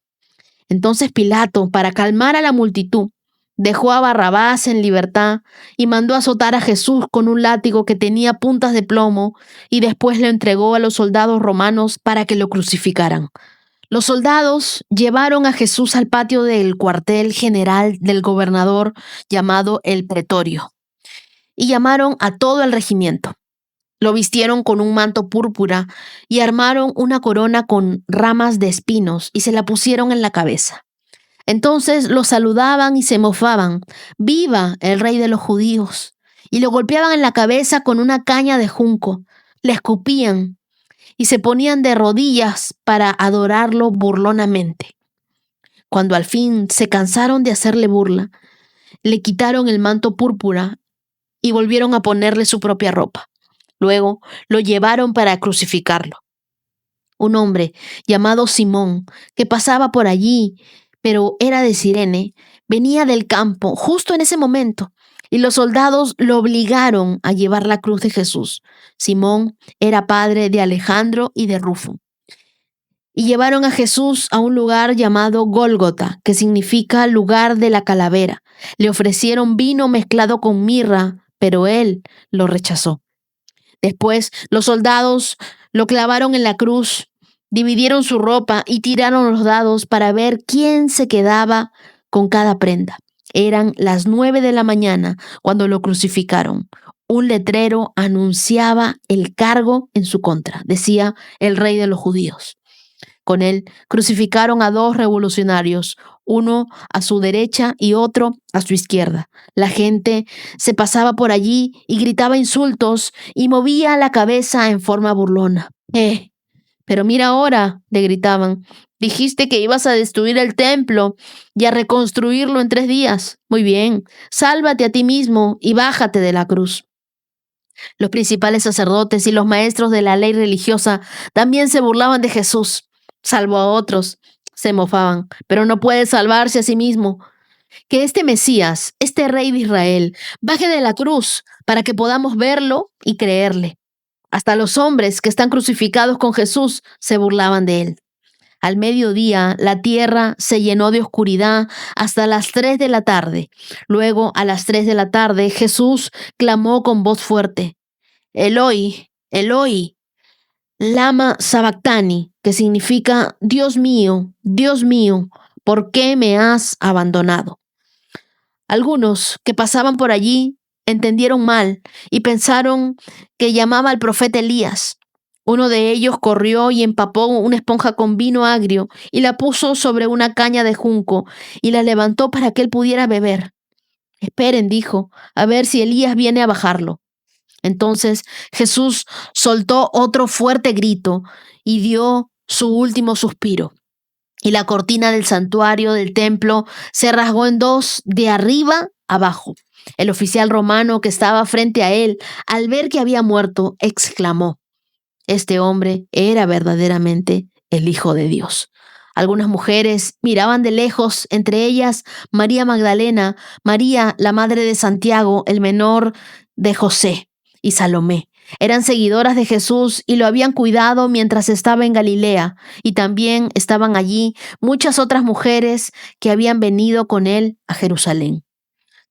Entonces Pilato, para calmar a la multitud, dejó a Barrabás en libertad y mandó azotar a Jesús con un látigo que tenía puntas de plomo y después lo entregó a los soldados romanos para que lo crucificaran. Los soldados llevaron a Jesús al patio del cuartel general del gobernador llamado el Pretorio y llamaron a todo el regimiento. Lo vistieron con un manto púrpura y armaron una corona con ramas de espinos y se la pusieron en la cabeza. Entonces lo saludaban y se mofaban, ¡viva el rey de los judíos! Y lo golpeaban en la cabeza con una caña de junco, le escupían y se ponían de rodillas para adorarlo burlonamente. Cuando al fin se cansaron de hacerle burla, le quitaron el manto púrpura y volvieron a ponerle su propia ropa. Luego lo llevaron para crucificarlo. Un hombre llamado Simón, que pasaba por allí, pero era de Cirene, venía del campo justo en ese momento y los soldados lo obligaron a llevar la cruz de Jesús. Simón era padre de Alejandro y de Rufo. Y llevaron a Jesús a un lugar llamado Gólgota, que significa lugar de la calavera. Le ofrecieron vino mezclado con mirra, pero él lo rechazó. Después los soldados lo clavaron en la cruz, dividieron su ropa y tiraron los dados para ver quién se quedaba con cada prenda. Eran las 9 de la mañana cuando lo crucificaron. Un letrero anunciaba el cargo en su contra. Decía: el rey de los judíos. Con él crucificaron a 2 revolucionarios, uno a su derecha y otro a su izquierda. La gente se pasaba por allí y gritaba insultos y movía la cabeza en forma burlona. Pero mira ahora, le gritaban, dijiste que ibas a destruir el templo y a reconstruirlo en 3 días. Muy bien, sálvate a ti mismo y bájate de la cruz. Los principales sacerdotes y los maestros de la ley religiosa también se burlaban de Jesús. Salvó a otros, se mofaban, pero no puede salvarse a sí mismo. Que este Mesías, este Rey de Israel, baje de la cruz para que podamos verlo y creerle. Hasta los hombres que están crucificados con Jesús se burlaban de él. Al mediodía, la tierra se llenó de oscuridad hasta las 3 de la tarde. Luego, a las 3 de la tarde, Jesús clamó con voz fuerte: Eloi, Eloi, lama sabactani, que significa Dios mío, ¿por qué me has abandonado? Algunos que pasaban por allí entendieron mal y pensaron que llamaba al profeta Elías. Uno de ellos corrió y empapó una esponja con vino agrio y la puso sobre una caña de junco y la levantó para que él pudiera beber. Esperen, dijo, a ver si Elías viene a bajarlo. Entonces Jesús soltó otro fuerte grito y dio su último suspiro. Y la cortina del santuario del templo se rasgó en 2 de arriba abajo. El oficial romano que estaba frente a él, al ver que había muerto, exclamó: este hombre era verdaderamente el Hijo de Dios. Algunas mujeres miraban de lejos, entre ellas María Magdalena, María, la madre de Santiago, el menor de José, y Salomé. Eran seguidoras de Jesús y lo habían cuidado mientras estaba en Galilea, y también estaban allí muchas otras mujeres que habían venido con él a Jerusalén.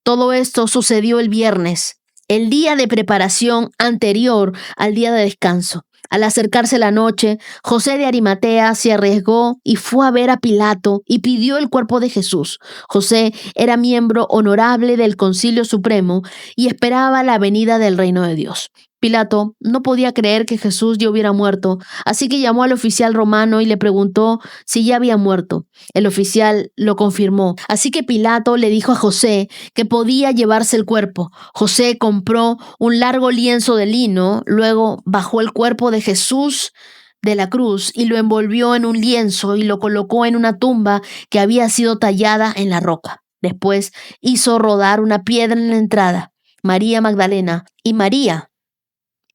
Todo esto sucedió el viernes, el día de preparación anterior al día de descanso. Al acercarse la noche, José de Arimatea se arriesgó y fue a ver a Pilato y pidió el cuerpo de Jesús. José era miembro honorable del Concilio Supremo y esperaba la venida del reino de Dios. Pilato no podía creer que Jesús ya hubiera muerto, así que llamó al oficial romano y le preguntó si ya había muerto. El oficial lo confirmó, así que Pilato le dijo a José que podía llevarse el cuerpo. José compró un largo lienzo de lino, luego bajó el cuerpo de Jesús de la cruz y lo envolvió en un lienzo y lo colocó en una tumba que había sido tallada en la roca. Después hizo rodar una piedra en la entrada. María Magdalena y María,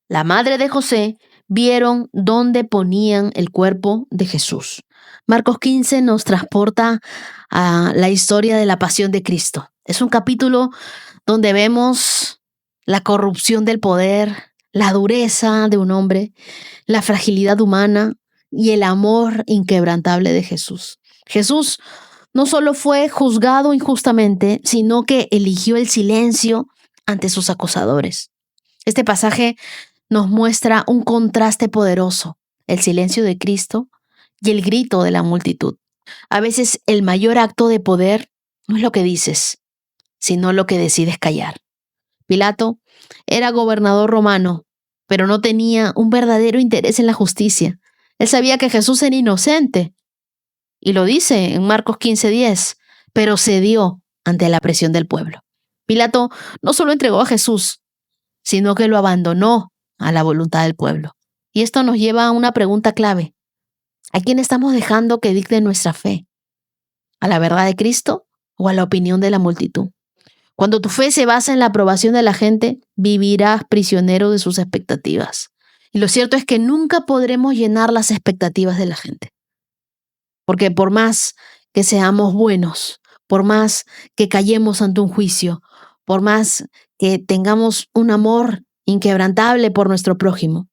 la madre de José, vieron dónde ponían el cuerpo de Jesús. Marcos 15 nos transporta a la historia de la pasión de Cristo. Es un capítulo donde vemos la corrupción del poder, la dureza de un hombre, la fragilidad humana y el amor inquebrantable de Jesús. Jesús no solo fue juzgado injustamente, sino que eligió el silencio ante sus acusadores. Este pasaje nos muestra un contraste poderoso: el silencio de Cristo y el grito de la multitud. A veces el mayor acto de poder no es lo que dices, sino lo que decides callar. Pilato era gobernador romano, pero no tenía un verdadero interés en la justicia. Él sabía que Jesús era inocente, y lo dice en Marcos 15:10, pero cedió ante la presión del pueblo. Pilato no solo entregó a Jesús, sino que lo abandonó a la voluntad del pueblo. Y esto nos lleva a una pregunta clave: ¿a quién estamos dejando que dicte nuestra fe? ¿A la verdad de Cristo o a la opinión de la multitud? Cuando tu fe se basa en la aprobación de la gente, vivirás prisionero de sus expectativas. Y lo cierto es que nunca podremos llenar las expectativas de la gente. Porque por más que seamos buenos, por más que callemos ante un juicio, por más que tengamos un amor inquebrantable por nuestro prójimo,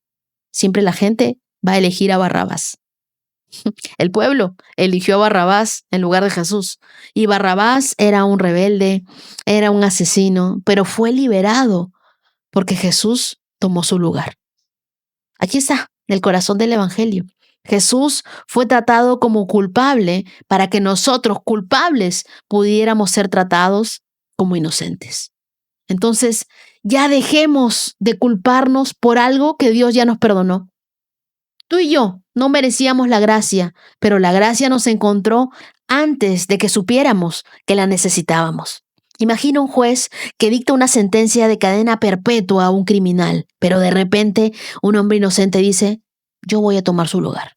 siempre la gente va a elegir a Barrabás. El pueblo eligió a Barrabás en lugar de Jesús. Y Barrabás era un rebelde, era un asesino, pero fue liberado porque Jesús tomó su lugar. Aquí está el corazón del Evangelio. Jesús fue tratado como culpable para que nosotros, culpables, pudiéramos ser tratados como inocentes. Entonces, ya dejemos de culparnos por algo que Dios ya nos perdonó. Tú y yo no merecíamos la gracia, pero la gracia nos encontró antes de que supiéramos que la necesitábamos. Imagina un juez que dicta una sentencia de cadena perpetua a un criminal, pero de repente un hombre inocente dice, yo voy a tomar su lugar.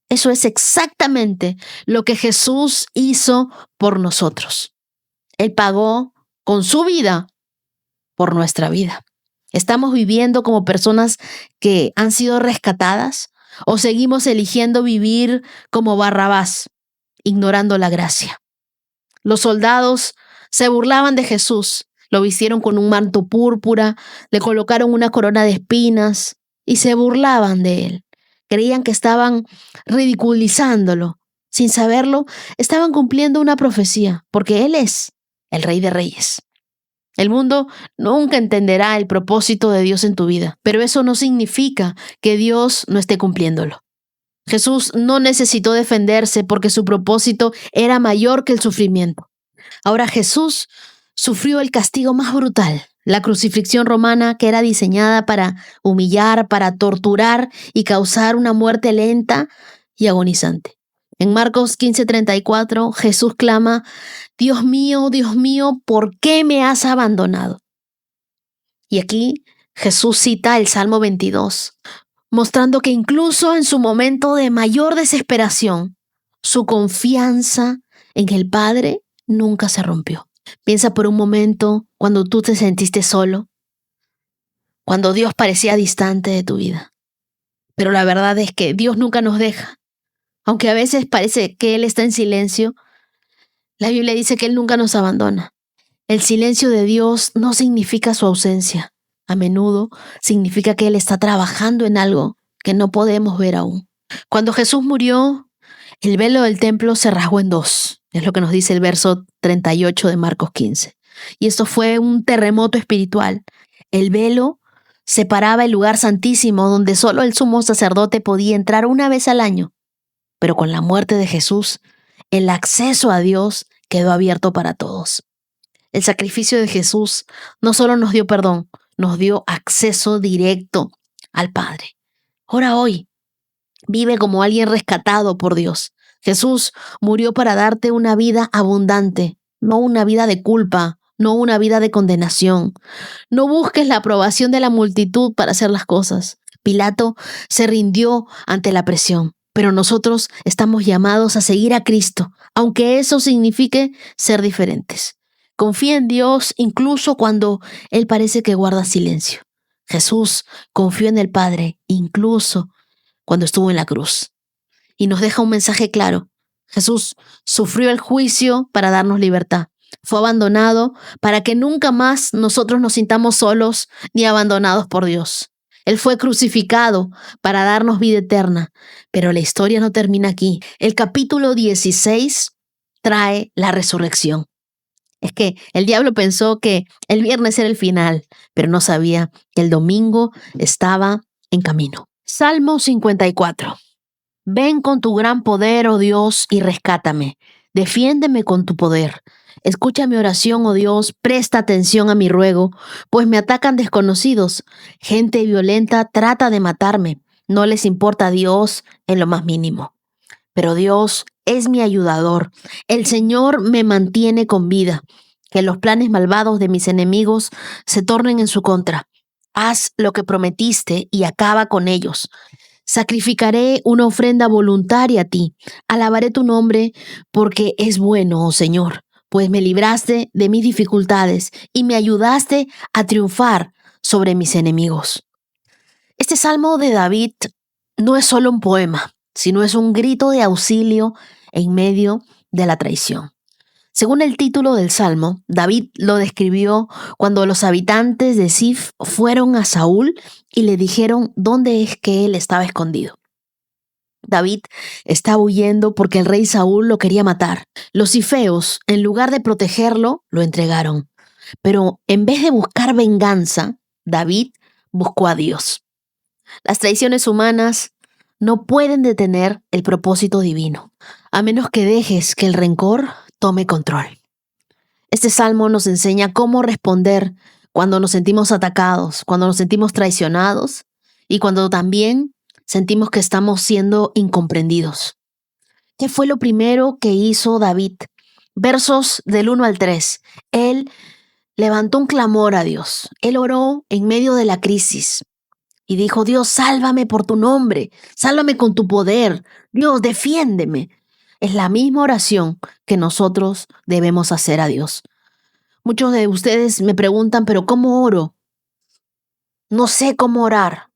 Eso es exactamente lo que Jesús hizo por nosotros. Él pagó con su vida por nuestra vida. ¿Estamos viviendo como personas que han sido rescatadas o seguimos eligiendo vivir como Barrabás, ignorando la gracia? Los soldados se burlaban de Jesús, lo vistieron con un manto púrpura, le colocaron una corona de espinas y se burlaban de él. Creían que estaban ridiculizándolo. Sin saberlo, estaban cumpliendo una profecía, porque Él es el Rey de Reyes. El mundo nunca entenderá el propósito de Dios en tu vida, pero eso no significa que Dios no esté cumpliéndolo. Jesús no necesitó defenderse porque su propósito era mayor que el sufrimiento. Ahora Jesús sufrió el castigo más brutal, la crucifixión romana, que era diseñada para humillar, para torturar y causar una muerte lenta y agonizante. En Marcos 15:34, Jesús clama, Dios mío, ¿por qué me has abandonado? Y aquí Jesús cita el Salmo 22, mostrando que incluso en su momento de mayor desesperación, su confianza en el Padre nunca se rompió. Piensa por un momento cuando tú te sentiste solo, cuando Dios parecía distante de tu vida. Pero la verdad es que Dios nunca nos deja. Aunque a veces parece que Él está en silencio, la Biblia dice que Él nunca nos abandona. El silencio de Dios no significa su ausencia. A menudo significa que Él está trabajando en algo que no podemos ver aún. Cuando Jesús murió, el velo del templo se rasgó en dos. Es lo que nos dice el verso 38 de Marcos 15. Y esto fue un terremoto espiritual. El velo separaba el lugar santísimo donde solo el sumo sacerdote podía entrar una vez al año. Pero con la muerte de Jesús, el acceso a Dios quedó abierto para todos. El sacrificio de Jesús no solo nos dio perdón, nos dio acceso directo al Padre. Ora hoy, vive como alguien rescatado por Dios. Jesús murió para darte una vida abundante, no una vida de culpa, no una vida de condenación. No busques la aprobación de la multitud para hacer las cosas. Pilato se rindió ante la presión, pero nosotros estamos llamados a seguir a Cristo, aunque eso signifique ser diferentes. Confía en Dios incluso cuando Él parece que guarda silencio. Jesús confió en el Padre incluso cuando estuvo en la cruz. Y nos deja un mensaje claro. Jesús sufrió el juicio para darnos libertad. Fue abandonado para que nunca más nosotros nos sintamos solos ni abandonados por Dios. Él fue crucificado para darnos vida eterna. Pero la historia no termina aquí. El capítulo 16 trae la resurrección. Es que el diablo pensó que el viernes era el final, pero no sabía que el domingo estaba en camino. Salmo 54. Ven con tu gran poder, oh Dios, y rescátame. Defiéndeme con tu poder. Escucha mi oración, oh Dios, presta atención a mi ruego, pues me atacan desconocidos. Gente violenta trata de matarme. No les importa a Dios en lo más mínimo. Pero Dios es mi ayudador. El Señor me mantiene con vida. Que los planes malvados de mis enemigos se tornen en su contra. Haz lo que prometiste y acaba con ellos. Sacrificaré una ofrenda voluntaria a ti. Alabaré tu nombre porque es bueno, oh Señor, pues me libraste de mis dificultades y me ayudaste a triunfar sobre mis enemigos. Este salmo de David no es solo un poema, sino es un grito de auxilio en medio de la traición. Según el título del Salmo, David lo describió cuando los habitantes de Sif fueron a Saúl y le dijeron dónde es que él estaba escondido. David estaba huyendo porque el rey Saúl lo quería matar. Los sifeos, en lugar de protegerlo, lo entregaron. Pero en vez de buscar venganza, David buscó a Dios. Las traiciones humanas no pueden detener el propósito divino, a menos que dejes que el rencor tome control. Este salmo nos enseña cómo responder cuando nos sentimos atacados, cuando nos sentimos traicionados y cuando también sentimos que estamos siendo incomprendidos. ¿Qué fue lo primero que hizo David? Versos del 1 al 3. Él levantó un clamor a Dios. Él oró en medio de la crisis y dijo: Dios, sálvame por tu nombre, sálvame con tu poder. Dios, defiéndeme. Es la misma oración que nosotros debemos hacer a Dios. Muchos de ustedes me preguntan, ¿pero cómo oro? No sé cómo orar.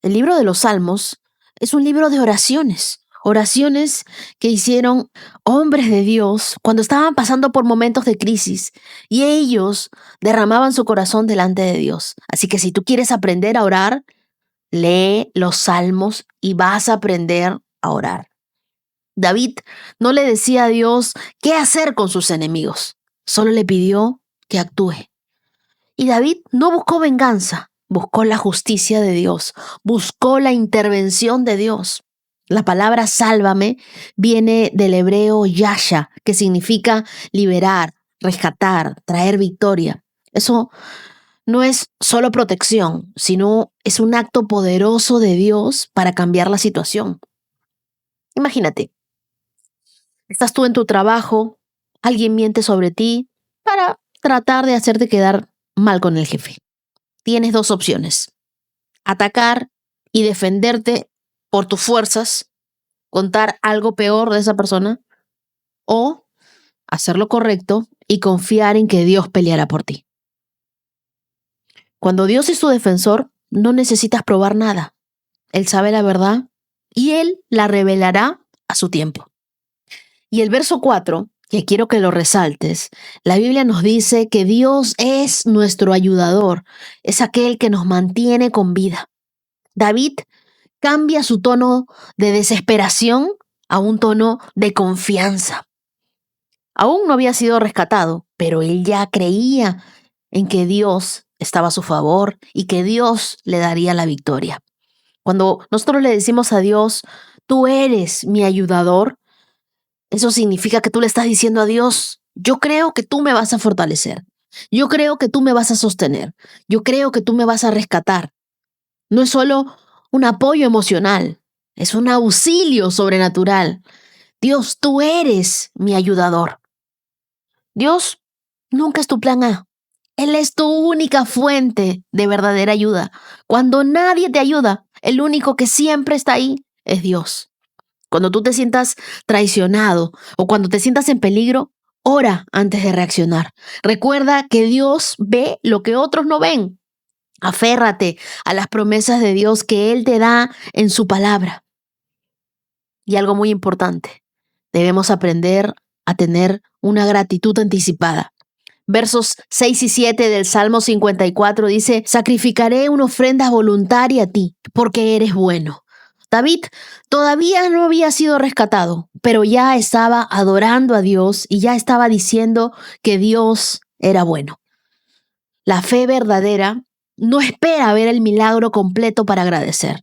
El libro de los Salmos es un libro de oraciones. Oraciones que hicieron hombres de Dios cuando estaban pasando por momentos de crisis y ellos derramaban su corazón delante de Dios. Así que si tú quieres aprender a orar, lee los Salmos y vas a aprender a orar. David no le decía a Dios qué hacer con sus enemigos, solo le pidió que actúe. Y David no buscó venganza, buscó la justicia de Dios, buscó la intervención de Dios. La palabra sálvame viene del hebreo yasha, que significa liberar, rescatar, traer victoria. Eso no es solo protección, sino es un acto poderoso de Dios para cambiar la situación. Imagínate, estás tú en tu trabajo, alguien miente sobre ti para tratar de hacerte quedar mal con el jefe. Tienes dos opciones: atacar y defenderte por tus fuerzas, contar algo peor de esa persona, o hacer lo correcto y confiar en que Dios peleará por ti. Cuando Dios es tu defensor, no necesitas probar nada. Él sabe la verdad y Él la revelará a su tiempo. Y el verso 4, que quiero que lo resaltes, la Biblia nos dice que Dios es nuestro ayudador, es aquel que nos mantiene con vida. David cambia su tono de desesperación a un tono de confianza. Aún no había sido rescatado, pero él ya creía en que Dios estaba a su favor y que Dios le daría la victoria. Cuando nosotros le decimos a Dios, tú eres mi ayudador, eso significa que tú le estás diciendo a Dios, yo creo que tú me vas a fortalecer, yo creo que tú me vas a sostener, yo creo que tú me vas a rescatar. No es solo un apoyo emocional, es un auxilio sobrenatural. Dios, tú eres mi ayudador. Dios nunca es tu plan A. Él es tu única fuente de verdadera ayuda. Cuando nadie te ayuda, el único que siempre está ahí es Dios. Cuando tú te sientas traicionado o cuando te sientas en peligro, ora antes de reaccionar. Recuerda que Dios ve lo que otros no ven. Aférrate a las promesas de Dios que Él te da en su palabra. Y algo muy importante, debemos aprender a tener una gratitud anticipada. Versos 6 y 7 del Salmo 54 dice: sacrificaré una ofrenda voluntaria a ti, porque eres bueno. David todavía no había sido rescatado, pero ya estaba adorando a Dios y ya estaba diciendo que Dios era bueno. La fe verdadera no espera ver el milagro completo para agradecer.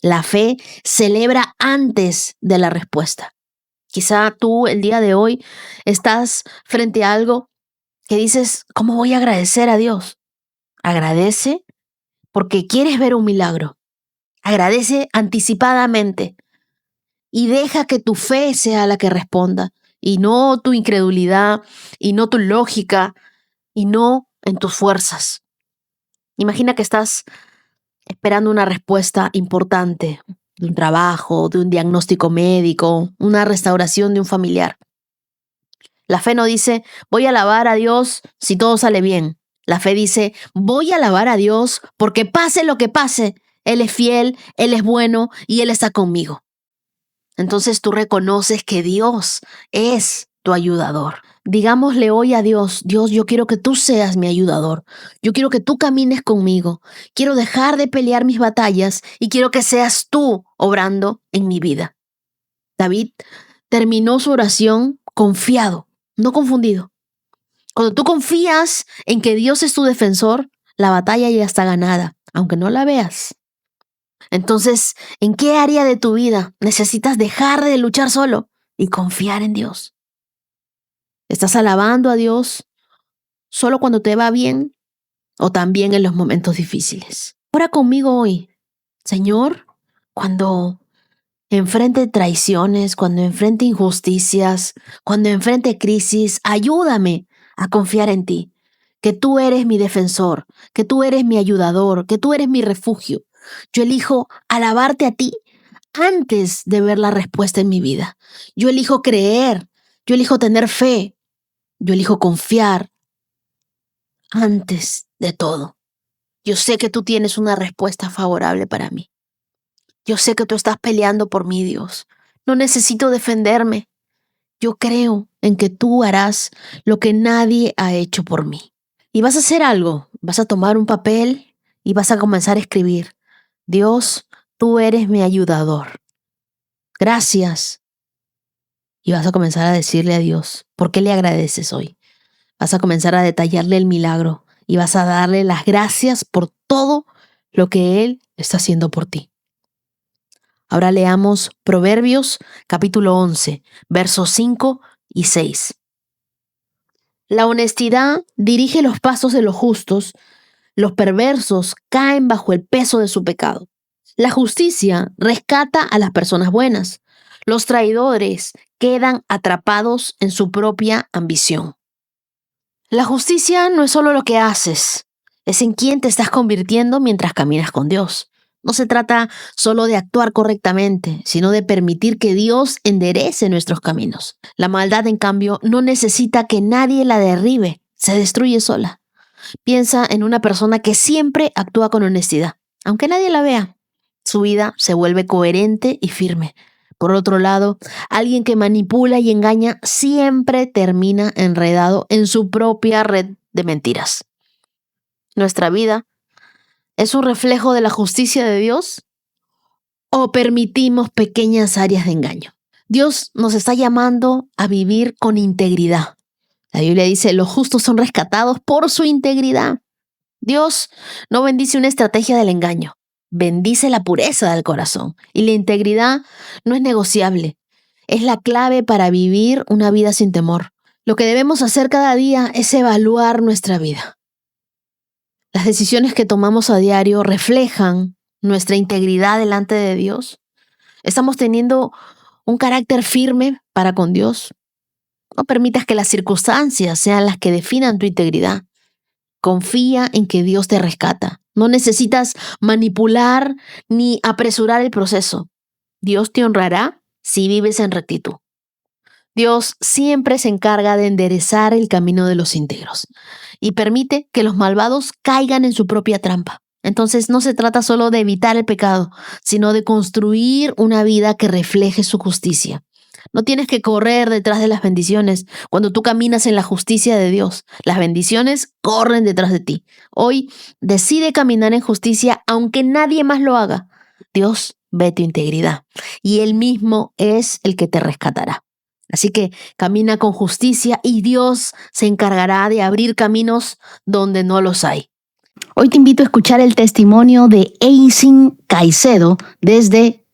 La fe celebra antes de la respuesta. Quizá tú el día de hoy estás frente a algo que dices, ¿cómo voy a agradecer a Dios? Agradece porque quieres ver un milagro. Agradece anticipadamente y deja que tu fe sea la que responda y no tu incredulidad y no tu lógica y no en tus fuerzas. Imagina que estás esperando una respuesta importante de un trabajo, de un diagnóstico médico, una restauración de un familiar. La fe no dice, voy a alabar a Dios si todo sale bien. La fe dice, voy a alabar a Dios porque pase lo que pase, Él es fiel, Él es bueno y Él está conmigo. Entonces tú reconoces que Dios es tu ayudador. Digámosle hoy a Dios, Dios, yo quiero que tú seas mi ayudador. Yo quiero que tú camines conmigo. Quiero dejar de pelear mis batallas y quiero que seas tú obrando en mi vida. David terminó su oración confiado, no confundido. Cuando tú confías en que Dios es tu defensor, la batalla ya está ganada, aunque no la veas. Entonces, ¿en qué área de tu vida necesitas dejar de luchar solo y confiar en Dios? ¿Estás alabando a Dios solo cuando te va bien o también en los momentos difíciles? Ora conmigo hoy, Señor, cuando enfrente traiciones, cuando enfrente injusticias, cuando enfrente crisis, ayúdame a confiar en ti, que tú eres mi defensor, que tú eres mi ayudador, que tú eres mi refugio. Yo elijo alabarte a ti antes de ver la respuesta en mi vida. Yo elijo creer, yo elijo tener fe, yo elijo confiar antes de todo. Yo sé que tú tienes una respuesta favorable para mí. Yo sé que tú estás peleando por mí, Dios. No necesito defenderme. Yo creo en que tú harás lo que nadie ha hecho por mí. Y vas a hacer algo. Vas a tomar un papel y vas a comenzar a escribir. Dios, tú eres mi ayudador. Gracias. Y vas a comenzar a decirle a Dios, ¿por qué le agradeces hoy? Vas a comenzar a detallarle el milagro y vas a darle las gracias por todo lo que Él está haciendo por ti. Ahora leamos Proverbios capítulo 11, versos 5 y 6. La honestidad dirige los pasos de los justos, los perversos caen bajo el peso de su pecado. La justicia rescata a las personas buenas, los traidores quedan atrapados en su propia ambición. La justicia no es solo lo que haces, es en quién te estás convirtiendo mientras caminas con Dios. No se trata solo de actuar correctamente, sino de permitir que Dios enderece nuestros caminos. La maldad, en cambio, no necesita que nadie la derribe, se destruye sola. Piensa en una persona que siempre actúa con honestidad, aunque nadie la vea. Su vida se vuelve coherente y firme. Por otro lado, alguien que manipula y engaña siempre termina enredado en su propia red de mentiras. Nuestra vida ¿es un reflejo de la justicia de Dios o permitimos pequeñas áreas de engaño? Dios nos está llamando a vivir con integridad. La Biblia dice, los justos son rescatados por su integridad. Dios no bendice una estrategia del engaño, bendice la pureza del corazón. Y la integridad no es negociable, es la clave para vivir una vida sin temor. Lo que debemos hacer cada día es evaluar nuestra vida. Las decisiones que tomamos a diario reflejan nuestra integridad delante de Dios. ¿Estamos teniendo un carácter firme para con Dios? No permitas que las circunstancias sean las que definan tu integridad. Confía en que Dios te rescata. No necesitas manipular ni apresurar el proceso. Dios te honrará si vives en rectitud. Dios siempre se encarga de enderezar el camino de los íntegros y permite que los malvados caigan en su propia trampa. Entonces no se trata solo de evitar el pecado, sino de construir una vida que refleje su justicia. No tienes que correr detrás de las bendiciones. Cuando tú caminas en la justicia de Dios, las bendiciones corren detrás de ti. Hoy decide caminar en justicia aunque nadie más lo haga. Dios ve tu integridad y Él mismo es el que te rescatará. Así que camina con justicia y Dios se encargará de abrir caminos donde no los hay. Hoy te invito a escuchar el testimonio de Ensign Caicedo desde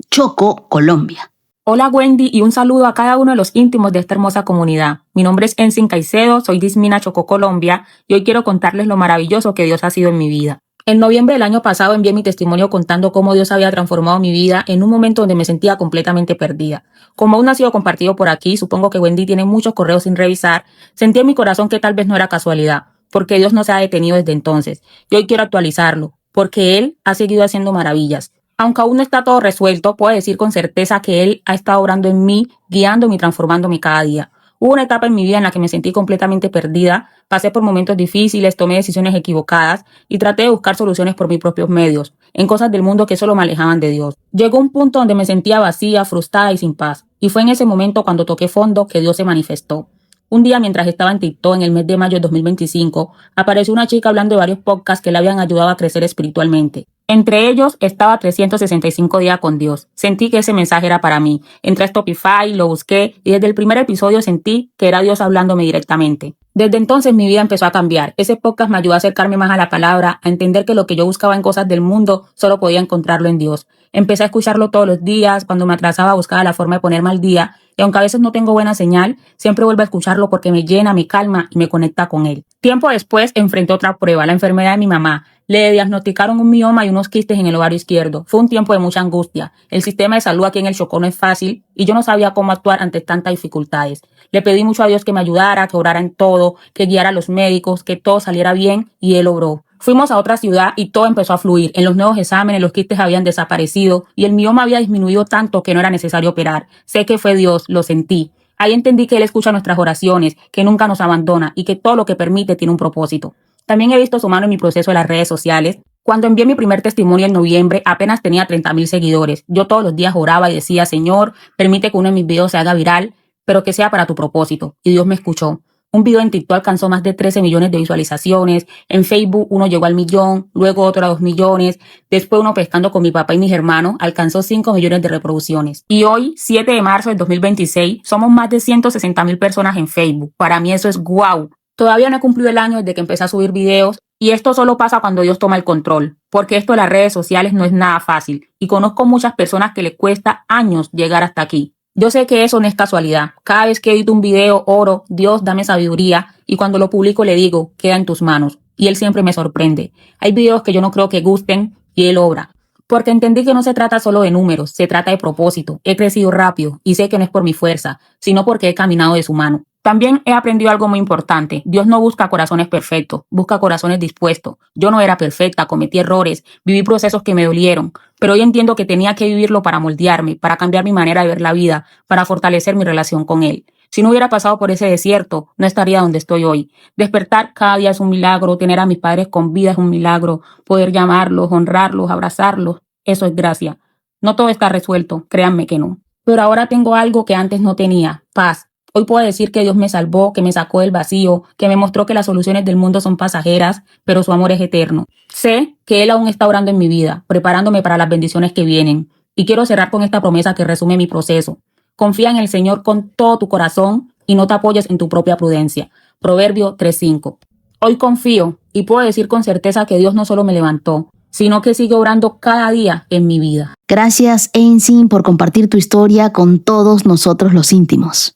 Choco, Colombia. Hola Wendy y un saludo a cada uno de los íntimos de esta hermosa comunidad. Mi nombre es Ensign Caicedo, soy de Ismina, Chocó, Colombia y hoy quiero contarles lo maravilloso que Dios ha sido en mi vida. En noviembre del año pasado envié mi testimonio contando cómo Dios había transformado mi vida en un momento donde me sentía completamente perdida. Como aún no ha sido compartido por aquí, supongo que Wendy tiene muchos correos sin revisar, sentí en mi corazón que tal vez no era casualidad, porque Dios no se ha detenido desde entonces. Y hoy quiero actualizarlo, porque Él ha seguido haciendo maravillas. Aunque aún no está todo resuelto, puedo decir con certeza que Él ha estado obrando en mí, guiándome y transformándome cada día. Hubo una etapa en mi vida en la que me sentí completamente perdida, pasé por momentos difíciles, tomé decisiones equivocadas y traté de buscar soluciones por mis propios medios, en cosas del mundo que solo me alejaban de Dios. Llegó un punto donde me sentía vacía, frustrada y sin paz. Y fue en ese momento cuando toqué fondo que Dios se manifestó. Un día, mientras estaba en TikTok en el mes de mayo de 2025, apareció una chica hablando de varios podcasts que le habían ayudado a crecer espiritualmente. Entre ellos estaba 365 días con Dios. Sentí que ese mensaje era para mí. Entré a Spotify, lo busqué y desde el primer episodio sentí que era Dios hablándome directamente. Desde entonces mi vida empezó a cambiar. Ese podcast me ayudó a acercarme más a la palabra, a entender que lo que yo buscaba en cosas del mundo solo podía encontrarlo en Dios. Empecé a escucharlo todos los días. Cuando me atrasaba buscaba la forma de ponerme al día. Y aunque a veces no tengo buena señal, siempre vuelvo a escucharlo porque me llena, me calma y me conecta con él. Tiempo después enfrenté otra prueba, la enfermedad de mi mamá. Le diagnosticaron un mioma y unos quistes en el ovario izquierdo. Fue un tiempo de mucha angustia. El sistema de salud aquí en el Chocó no es fácil y yo no sabía cómo actuar ante tantas dificultades. Le pedí mucho a Dios que me ayudara, que orara en todo, que guiara a los médicos, que todo saliera bien y Él obró. Fuimos a otra ciudad y todo empezó a fluir. En los nuevos exámenes los quistes habían desaparecido y el mioma había disminuido tanto que no era necesario operar. Sé que fue Dios, lo sentí. Ahí entendí que Él escucha nuestras oraciones, que nunca nos abandona y que todo lo que permite tiene un propósito. También he visto su mano en mi proceso de las redes sociales. Cuando envié mi primer testimonio en noviembre, apenas tenía 30,000 seguidores. Yo todos los días oraba y decía, Señor, permite que uno de mis videos se haga viral, pero que sea para tu propósito. Y Dios me escuchó. Un video en TikTok alcanzó más de 13 millones de visualizaciones. En Facebook uno llegó al 1,000,000, luego otro a 2 millones. Después uno pescando con mi papá y mis hermanos alcanzó 5 millones de reproducciones. Y hoy, 7 de marzo del 2026, somos más de 160,000 personas en Facebook. Para mí eso es guau. Todavía no he cumplido el año desde que empecé a subir videos y esto solo pasa cuando Dios toma el control, porque esto de las redes sociales no es nada fácil y conozco muchas personas que les cuesta años llegar hasta aquí. Yo sé que eso no es casualidad. Cada vez que edito un video, oro, Dios, dame sabiduría, y cuando lo publico le digo, queda en tus manos. Y Él siempre me sorprende. Hay videos que yo no creo que gusten y Él obra. Porque entendí que no se trata solo de números, se trata de propósito. He crecido rápido y sé que no es por mi fuerza, sino porque he caminado de su mano. También he aprendido algo muy importante. Dios no busca corazones perfectos, busca corazones dispuestos. Yo no era perfecta, cometí errores, viví procesos que me dolieron, pero hoy entiendo que tenía que vivirlo para moldearme, para cambiar mi manera de ver la vida, para fortalecer mi relación con Él. Si no hubiera pasado por ese desierto, no estaría donde estoy hoy. Despertar cada día es un milagro, tener a mis padres con vida es un milagro, poder llamarlos, honrarlos, abrazarlos, eso es gracia. No todo está resuelto, créanme que no. Pero ahora tengo algo que antes no tenía, paz. Hoy puedo decir que Dios me salvó, que me sacó del vacío, que me mostró que las soluciones del mundo son pasajeras, pero su amor es eterno. Sé que Él aún está orando en mi vida, preparándome para las bendiciones que vienen. Y quiero cerrar con esta promesa que resume mi proceso. Confía en el Señor con todo tu corazón y no te apoyes en tu propia prudencia. Proverbio 3:5. Hoy confío y puedo decir con certeza que Dios no solo me levantó, sino que sigue obrando cada día en mi vida. Gracias, Ensin, por compartir tu historia con todos nosotros los íntimos.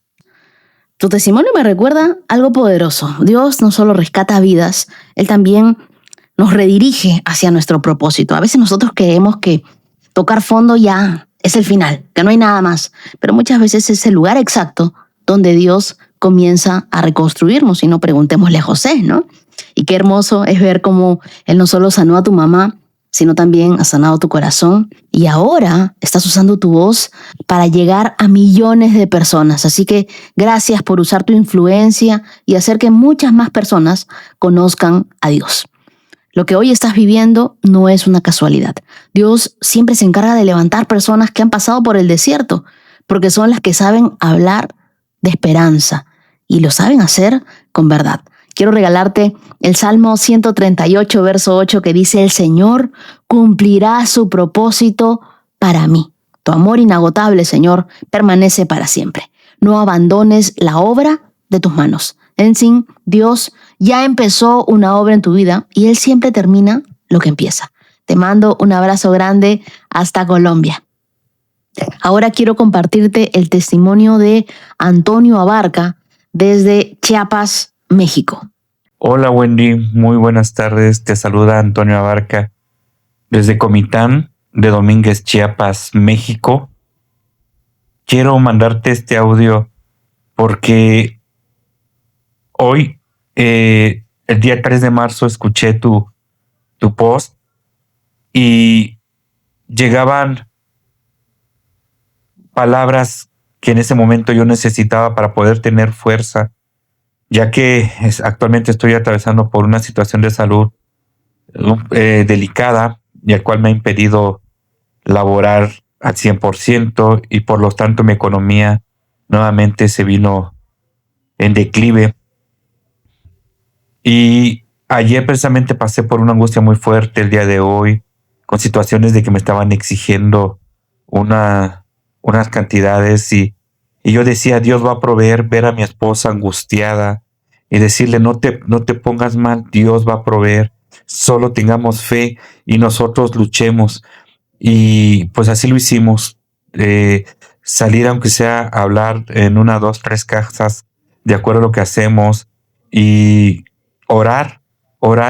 Tu testimonio me recuerda algo poderoso. Dios no solo rescata vidas, Él también nos redirige hacia nuestro propósito. A veces nosotros creemos que tocar fondo ya es el final, que no hay nada más, pero muchas veces es el lugar exacto donde Dios comienza a reconstruirnos. Y no, preguntémosle a José, ¿no? Y qué hermoso es ver cómo Él no solo sanó a tu mamá, sino también ha sanado tu corazón. Y ahora estás usando tu voz para llegar a millones de personas. Así que gracias por usar tu influencia y hacer que muchas más personas conozcan a Dios. Lo que hoy estás viviendo no es una casualidad. Dios siempre se encarga de levantar personas que han pasado por el desierto, porque son las que saben hablar de esperanza y lo saben hacer con verdad. Quiero regalarte el Salmo 138, verso 8, que dice: el Señor cumplirá su propósito para mí. Tu amor inagotable, Señor, permanece para siempre. No abandones la obra de tus manos. Ensin, Dios ya empezó una obra en tu vida y Él siempre termina lo que empieza. Te mando un abrazo grande hasta Colombia. Ahora quiero compartirte el testimonio de Antonio Abarca desde Chiapas, México. Hola Wendy, muy buenas tardes. Te saluda Antonio Abarca desde Comitán de Domínguez, Chiapas, México. Quiero mandarte este audio porque hoy, el día 3 de marzo, escuché tu post y llegaban palabras que en ese momento yo necesitaba para poder tener fuerza, ya que actualmente estoy atravesando por una situación de salud delicada y el cual me ha impedido laborar al 100% y por lo tanto mi economía nuevamente se vino en declive. Y ayer precisamente pasé por una angustia muy fuerte el día de hoy, con situaciones de que me estaban exigiendo unas cantidades y yo decía, Dios va a proveer, ver a mi esposa angustiada y decirle, no te pongas mal, Dios va a proveer, solo tengamos fe y nosotros luchemos. Y pues así lo hicimos, salir aunque sea a hablar en 1, 2, 3 casas, de acuerdo a lo que hacemos, y orar,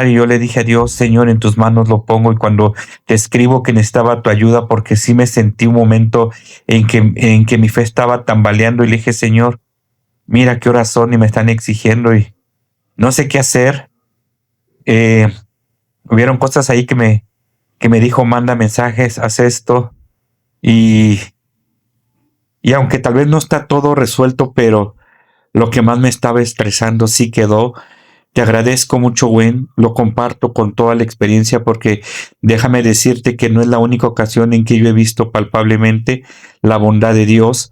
y yo le dije a Dios, Señor, en tus manos lo pongo, y cuando te escribo que necesitaba tu ayuda, porque sí me sentí un momento en que mi fe estaba tambaleando, y le dije, Señor, mira qué horas son y me están exigiendo y no sé qué hacer. Hubieron cosas ahí que me dijo, manda mensajes, haz esto, y aunque tal vez no está todo resuelto, pero lo que más me estaba estresando sí quedó. Te agradezco mucho, Gwen, lo comparto con toda la experiencia porque déjame decirte que no es la única ocasión en que yo he visto palpablemente la bondad de Dios,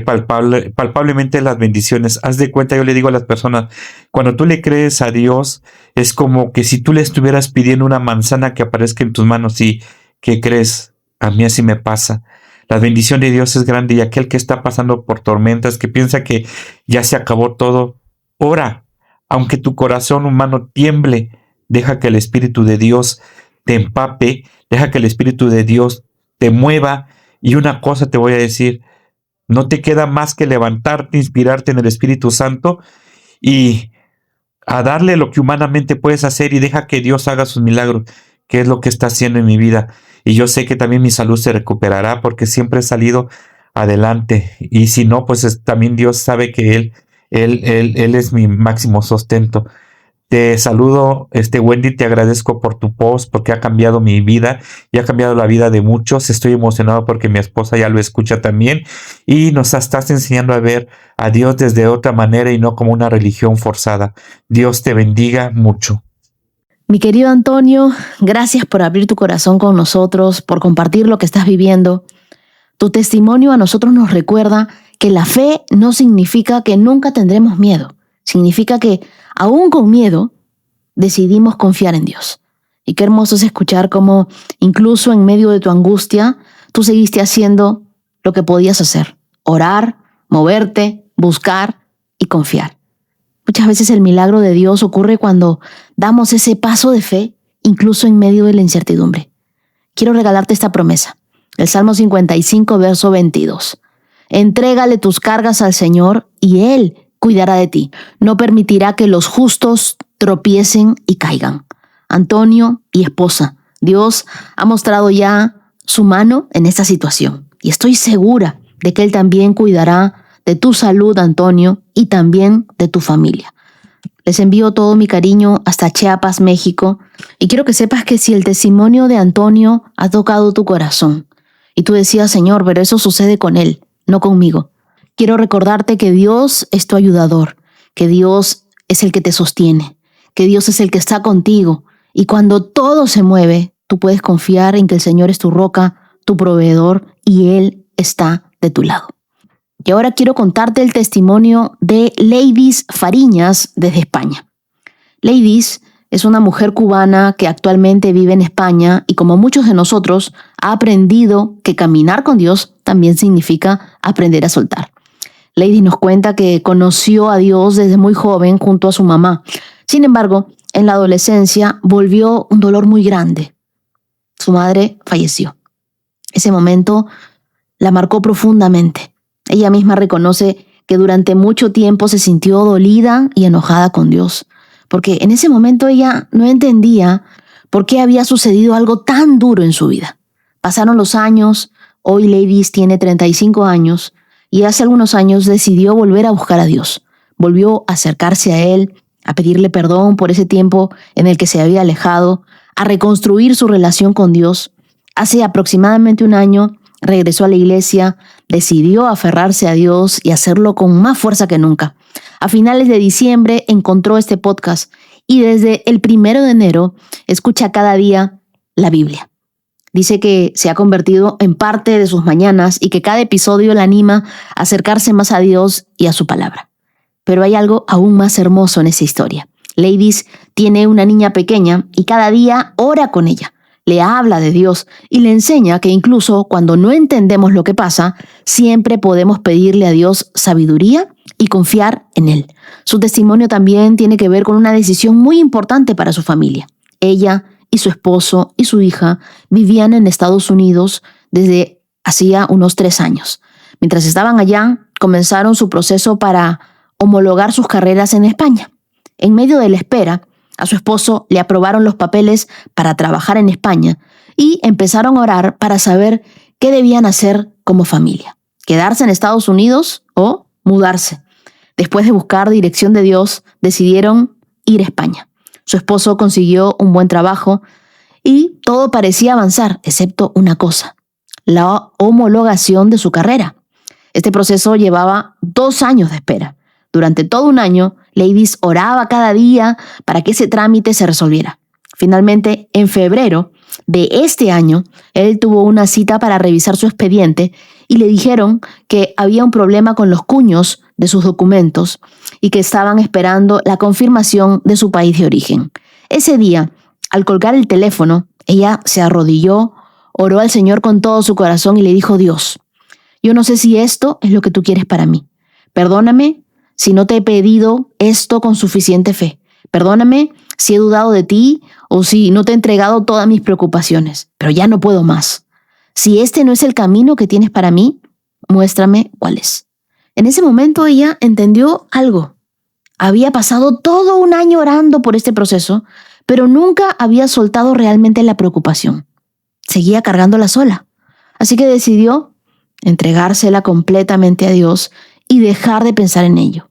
palpablemente las bendiciones. Haz de cuenta, yo le digo a las personas, cuando tú le crees a Dios, es como que si tú le estuvieras pidiendo una manzana que aparezca en tus manos. Y ¿qué crees? A mí así me pasa. La bendición de Dios es grande y aquel que está pasando por tormentas, que piensa que ya se acabó todo, ora. Aunque tu corazón humano tiemble, deja que el Espíritu de Dios te empape, deja que el Espíritu de Dios te mueva. Y una cosa te voy a decir, no te queda más que levantarte, inspirarte en el Espíritu Santo y a darle lo que humanamente puedes hacer y deja que Dios haga sus milagros, que es lo que está haciendo en mi vida. Y yo sé que también mi salud se recuperará porque siempre he salido adelante. Y si no, pues también Dios sabe que Él es mi máximo sustento. Te saludo, Wendy, te agradezco por tu post porque ha cambiado mi vida y ha cambiado la vida de muchos. Estoy emocionado porque mi esposa ya lo escucha también y nos estás enseñando a ver a Dios desde otra manera y no como una religión forzada. Dios te bendiga mucho. Mi querido Antonio, gracias por abrir tu corazón con nosotros, por compartir lo que estás viviendo. Tu testimonio a nosotros nos recuerda que la fe no significa que nunca tendremos miedo. Significa que, aún con miedo, decidimos confiar en Dios. Y qué hermoso es escuchar cómo, incluso en medio de tu angustia, tú seguiste haciendo lo que podías hacer. Orar, moverte, buscar y confiar. Muchas veces el milagro de Dios ocurre cuando damos ese paso de fe, incluso en medio de la incertidumbre. Quiero regalarte esta promesa. El Salmo 55, verso 22. Entrégale tus cargas al Señor y Él cuidará de ti. No permitirá que los justos tropiecen y caigan. Antonio y esposa, Dios ha mostrado ya su mano en esta situación. Y estoy segura de que Él también cuidará de tu salud, Antonio, y también de tu familia. Les envío todo mi cariño hasta Chiapas, México. Y quiero que sepas que si el testimonio de Antonio ha tocado tu corazón, y tú decías, Señor, pero eso sucede con él, no conmigo. Quiero recordarte que Dios es tu ayudador, que Dios es el que te sostiene, que Dios es el que está contigo. Y cuando todo se mueve, tú puedes confiar en que el Señor es tu roca, tu proveedor, y Él está de tu lado. Y ahora quiero contarte el testimonio de Leidis Fariñas desde España. Leidis es una mujer cubana que actualmente vive en España y, como muchos de nosotros, ha aprendido que caminar con Dios también significa aprender a soltar. Leidis nos cuenta que conoció a Dios desde muy joven junto a su mamá. Sin embargo, en la adolescencia volvió un dolor muy grande. Su madre falleció. Ese momento la marcó profundamente. Ella misma reconoce que durante mucho tiempo se sintió dolida y enojada con Dios, porque en ese momento ella no entendía por qué había sucedido algo tan duro en su vida. Pasaron los años, hoy Leidis tiene 35 años y hace algunos años decidió volver a buscar a Dios. Volvió a acercarse a Él, a pedirle perdón por ese tiempo en el que se había alejado, a reconstruir su relación con Dios. Hace aproximadamente un año regresó a la iglesia, decidió aferrarse a Dios y hacerlo con más fuerza que nunca. A finales de diciembre encontró este podcast y desde el 1 de enero escucha cada día la Biblia. Dice que se ha convertido en parte de sus mañanas y que cada episodio la anima a acercarse más a Dios y a su palabra. Pero hay algo aún más hermoso en esa historia. Ladies tiene una niña pequeña y cada día ora con ella. Le habla de Dios y le enseña que incluso cuando no entendemos lo que pasa, siempre podemos pedirle a Dios sabiduría y confiar en Él. Su testimonio también tiene que ver con una decisión muy importante para su familia. Ella y su esposo y su hija vivían en Estados Unidos desde hacía unos 3 años. Mientras estaban allá, comenzaron su proceso para homologar sus carreras en España. En medio de la espera, a su esposo le aprobaron los papeles para trabajar en España y empezaron a orar para saber qué debían hacer como familia. ¿Quedarse en Estados Unidos o mudarse? Después de buscar dirección de Dios, decidieron ir a España. Su esposo consiguió un buen trabajo y todo parecía avanzar, excepto una cosa: la homologación de su carrera. Este proceso llevaba 2 años de espera. Durante todo un año, Ladies oraba cada día para que ese trámite se resolviera. Finalmente, en febrero de este año, él tuvo una cita para revisar su expediente y le dijeron que había un problema con los cuños de sus documentos y que estaban esperando la confirmación de su país de origen. Ese día, al colgar el teléfono, ella se arrodilló, oró al Señor con todo su corazón y le dijo: Dios, yo no sé si esto es lo que tú quieres para mí. Perdóname si no te he pedido esto con suficiente fe. Perdóname si he dudado de ti o si no te he entregado todas mis preocupaciones, pero ya no puedo más. Si este no es el camino que tienes para mí, muéstrame cuál es. En ese momento ella entendió algo. Había pasado todo un año orando por este proceso, pero nunca había soltado realmente la preocupación. Seguía cargándola sola. Así que decidió entregársela completamente a Dios y dejar de pensar en ello.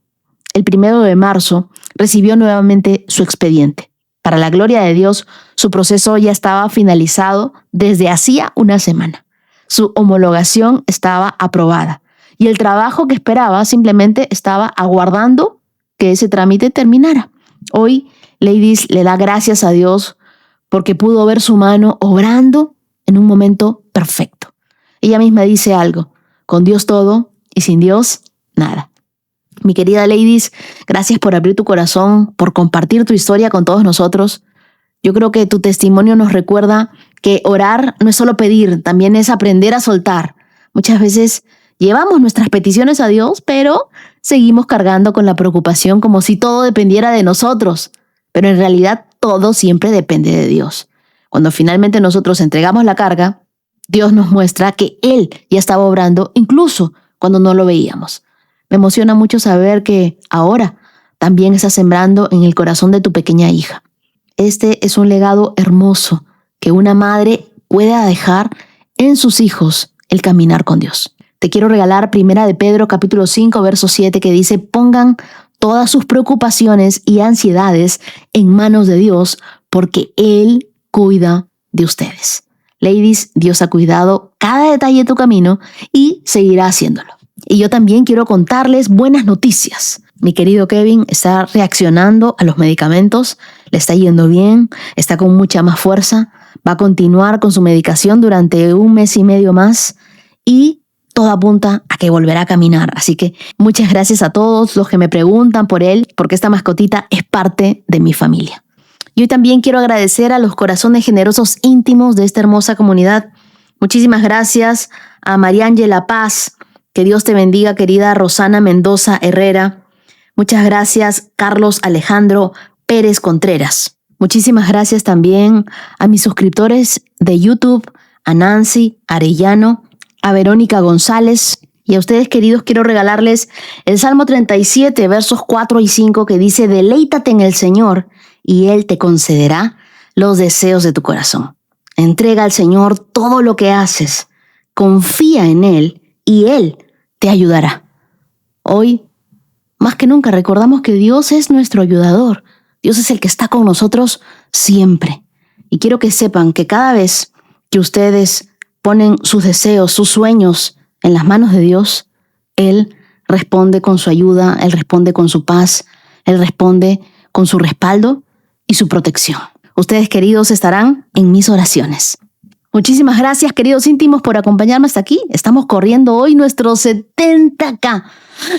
El 1 de marzo recibió nuevamente su expediente. Para la gloria de Dios, su proceso ya estaba finalizado desde hacía una semana. Su homologación estaba aprobada y el trabajo que esperaba simplemente estaba aguardando que ese trámite terminara. Hoy, Ladies le da gracias a Dios porque pudo ver su mano obrando en un momento perfecto. Ella misma dice algo: con Dios todo y sin Dios nada. Mi querida Ladies, gracias por abrir tu corazón, por compartir tu historia con todos nosotros. Yo creo que tu testimonio nos recuerda que orar no es solo pedir, también es aprender a soltar. Muchas veces llevamos nuestras peticiones a Dios, pero seguimos cargando con la preocupación como si todo dependiera de nosotros. Pero en realidad todo siempre depende de Dios. Cuando finalmente nosotros entregamos la carga, Dios nos muestra que Él ya estaba obrando incluso cuando no lo veíamos. Me emociona mucho saber que ahora también estás sembrando en el corazón de tu pequeña hija. Este es un legado hermoso que una madre pueda dejar en sus hijos, el caminar con Dios. Te quiero regalar 1 de Pedro capítulo 5, verso 7, que dice: pongan todas sus preocupaciones y ansiedades en manos de Dios, porque Él cuida de ustedes. Ladies, Dios ha cuidado cada detalle de tu camino y seguirá haciéndolo. Y yo también quiero contarles buenas noticias. Mi querido Kevin está reaccionando a los medicamentos, le está yendo bien, está con mucha más fuerza, va a continuar con su medicación durante 1 mes y medio más y todo apunta a que volverá a caminar. Así que muchas gracias a todos los que me preguntan por él, porque esta mascotita es parte de mi familia. Y hoy también quiero agradecer a los corazones generosos íntimos de esta hermosa comunidad. Muchísimas gracias a Mariángela Paz. Que Dios te bendiga, querida Rosana Mendoza Herrera. Muchas gracias, Carlos Alejandro Pérez Contreras. Muchísimas gracias también a mis suscriptores de YouTube, a Nancy Arellano, a Verónica González. Y a ustedes, queridos, quiero regalarles el Salmo 37, versos 4 y 5, que dice: deleítate en el Señor y Él te concederá los deseos de tu corazón. Entrega al Señor todo lo que haces. Confía en Él y Él te ayudará. Hoy, más que nunca, recordamos que Dios es nuestro ayudador. Dios es el que está con nosotros siempre. Y quiero que sepan que cada vez que ustedes ponen sus deseos, sus sueños en las manos de Dios, Él responde con su ayuda, Él responde con su paz, Él responde con su respaldo y su protección. Ustedes, queridos, estarán en mis oraciones. Muchísimas gracias, queridos íntimos, por acompañarme hasta aquí. Estamos corriendo hoy nuestros 70K.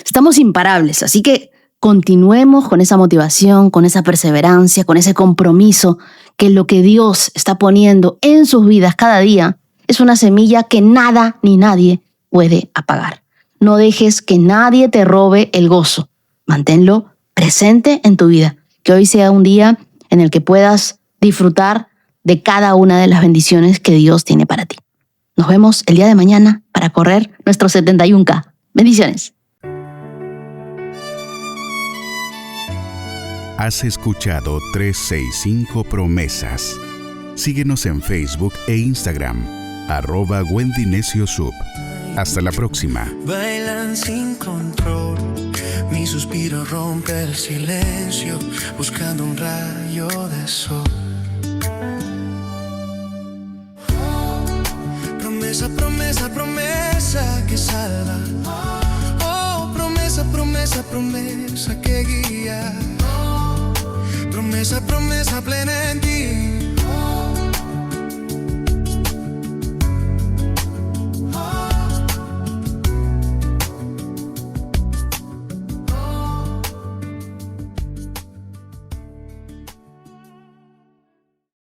Estamos imparables, así que continuemos con esa motivación, con esa perseverancia, con ese compromiso, que lo que Dios está poniendo en sus vidas cada día es una semilla que nada ni nadie puede apagar. No dejes que nadie te robe el gozo. Manténlo presente en tu vida. Que hoy sea un día en el que puedas disfrutar de cada una de las bendiciones que Dios tiene para ti. Nos vemos el día de mañana para correr nuestros 71K. Bendiciones. Has escuchado 365 Promesas. Síguenos en Facebook e Instagram, @Wendy Necio Sub. Hasta la próxima. Bailan sin control, mi suspiro rompe el silencio, buscando un rayo de sol. Promesa, promesa, promesa que salva. Oh, promesa, promesa, promesa que guía. Promesa, promesa plena en ti.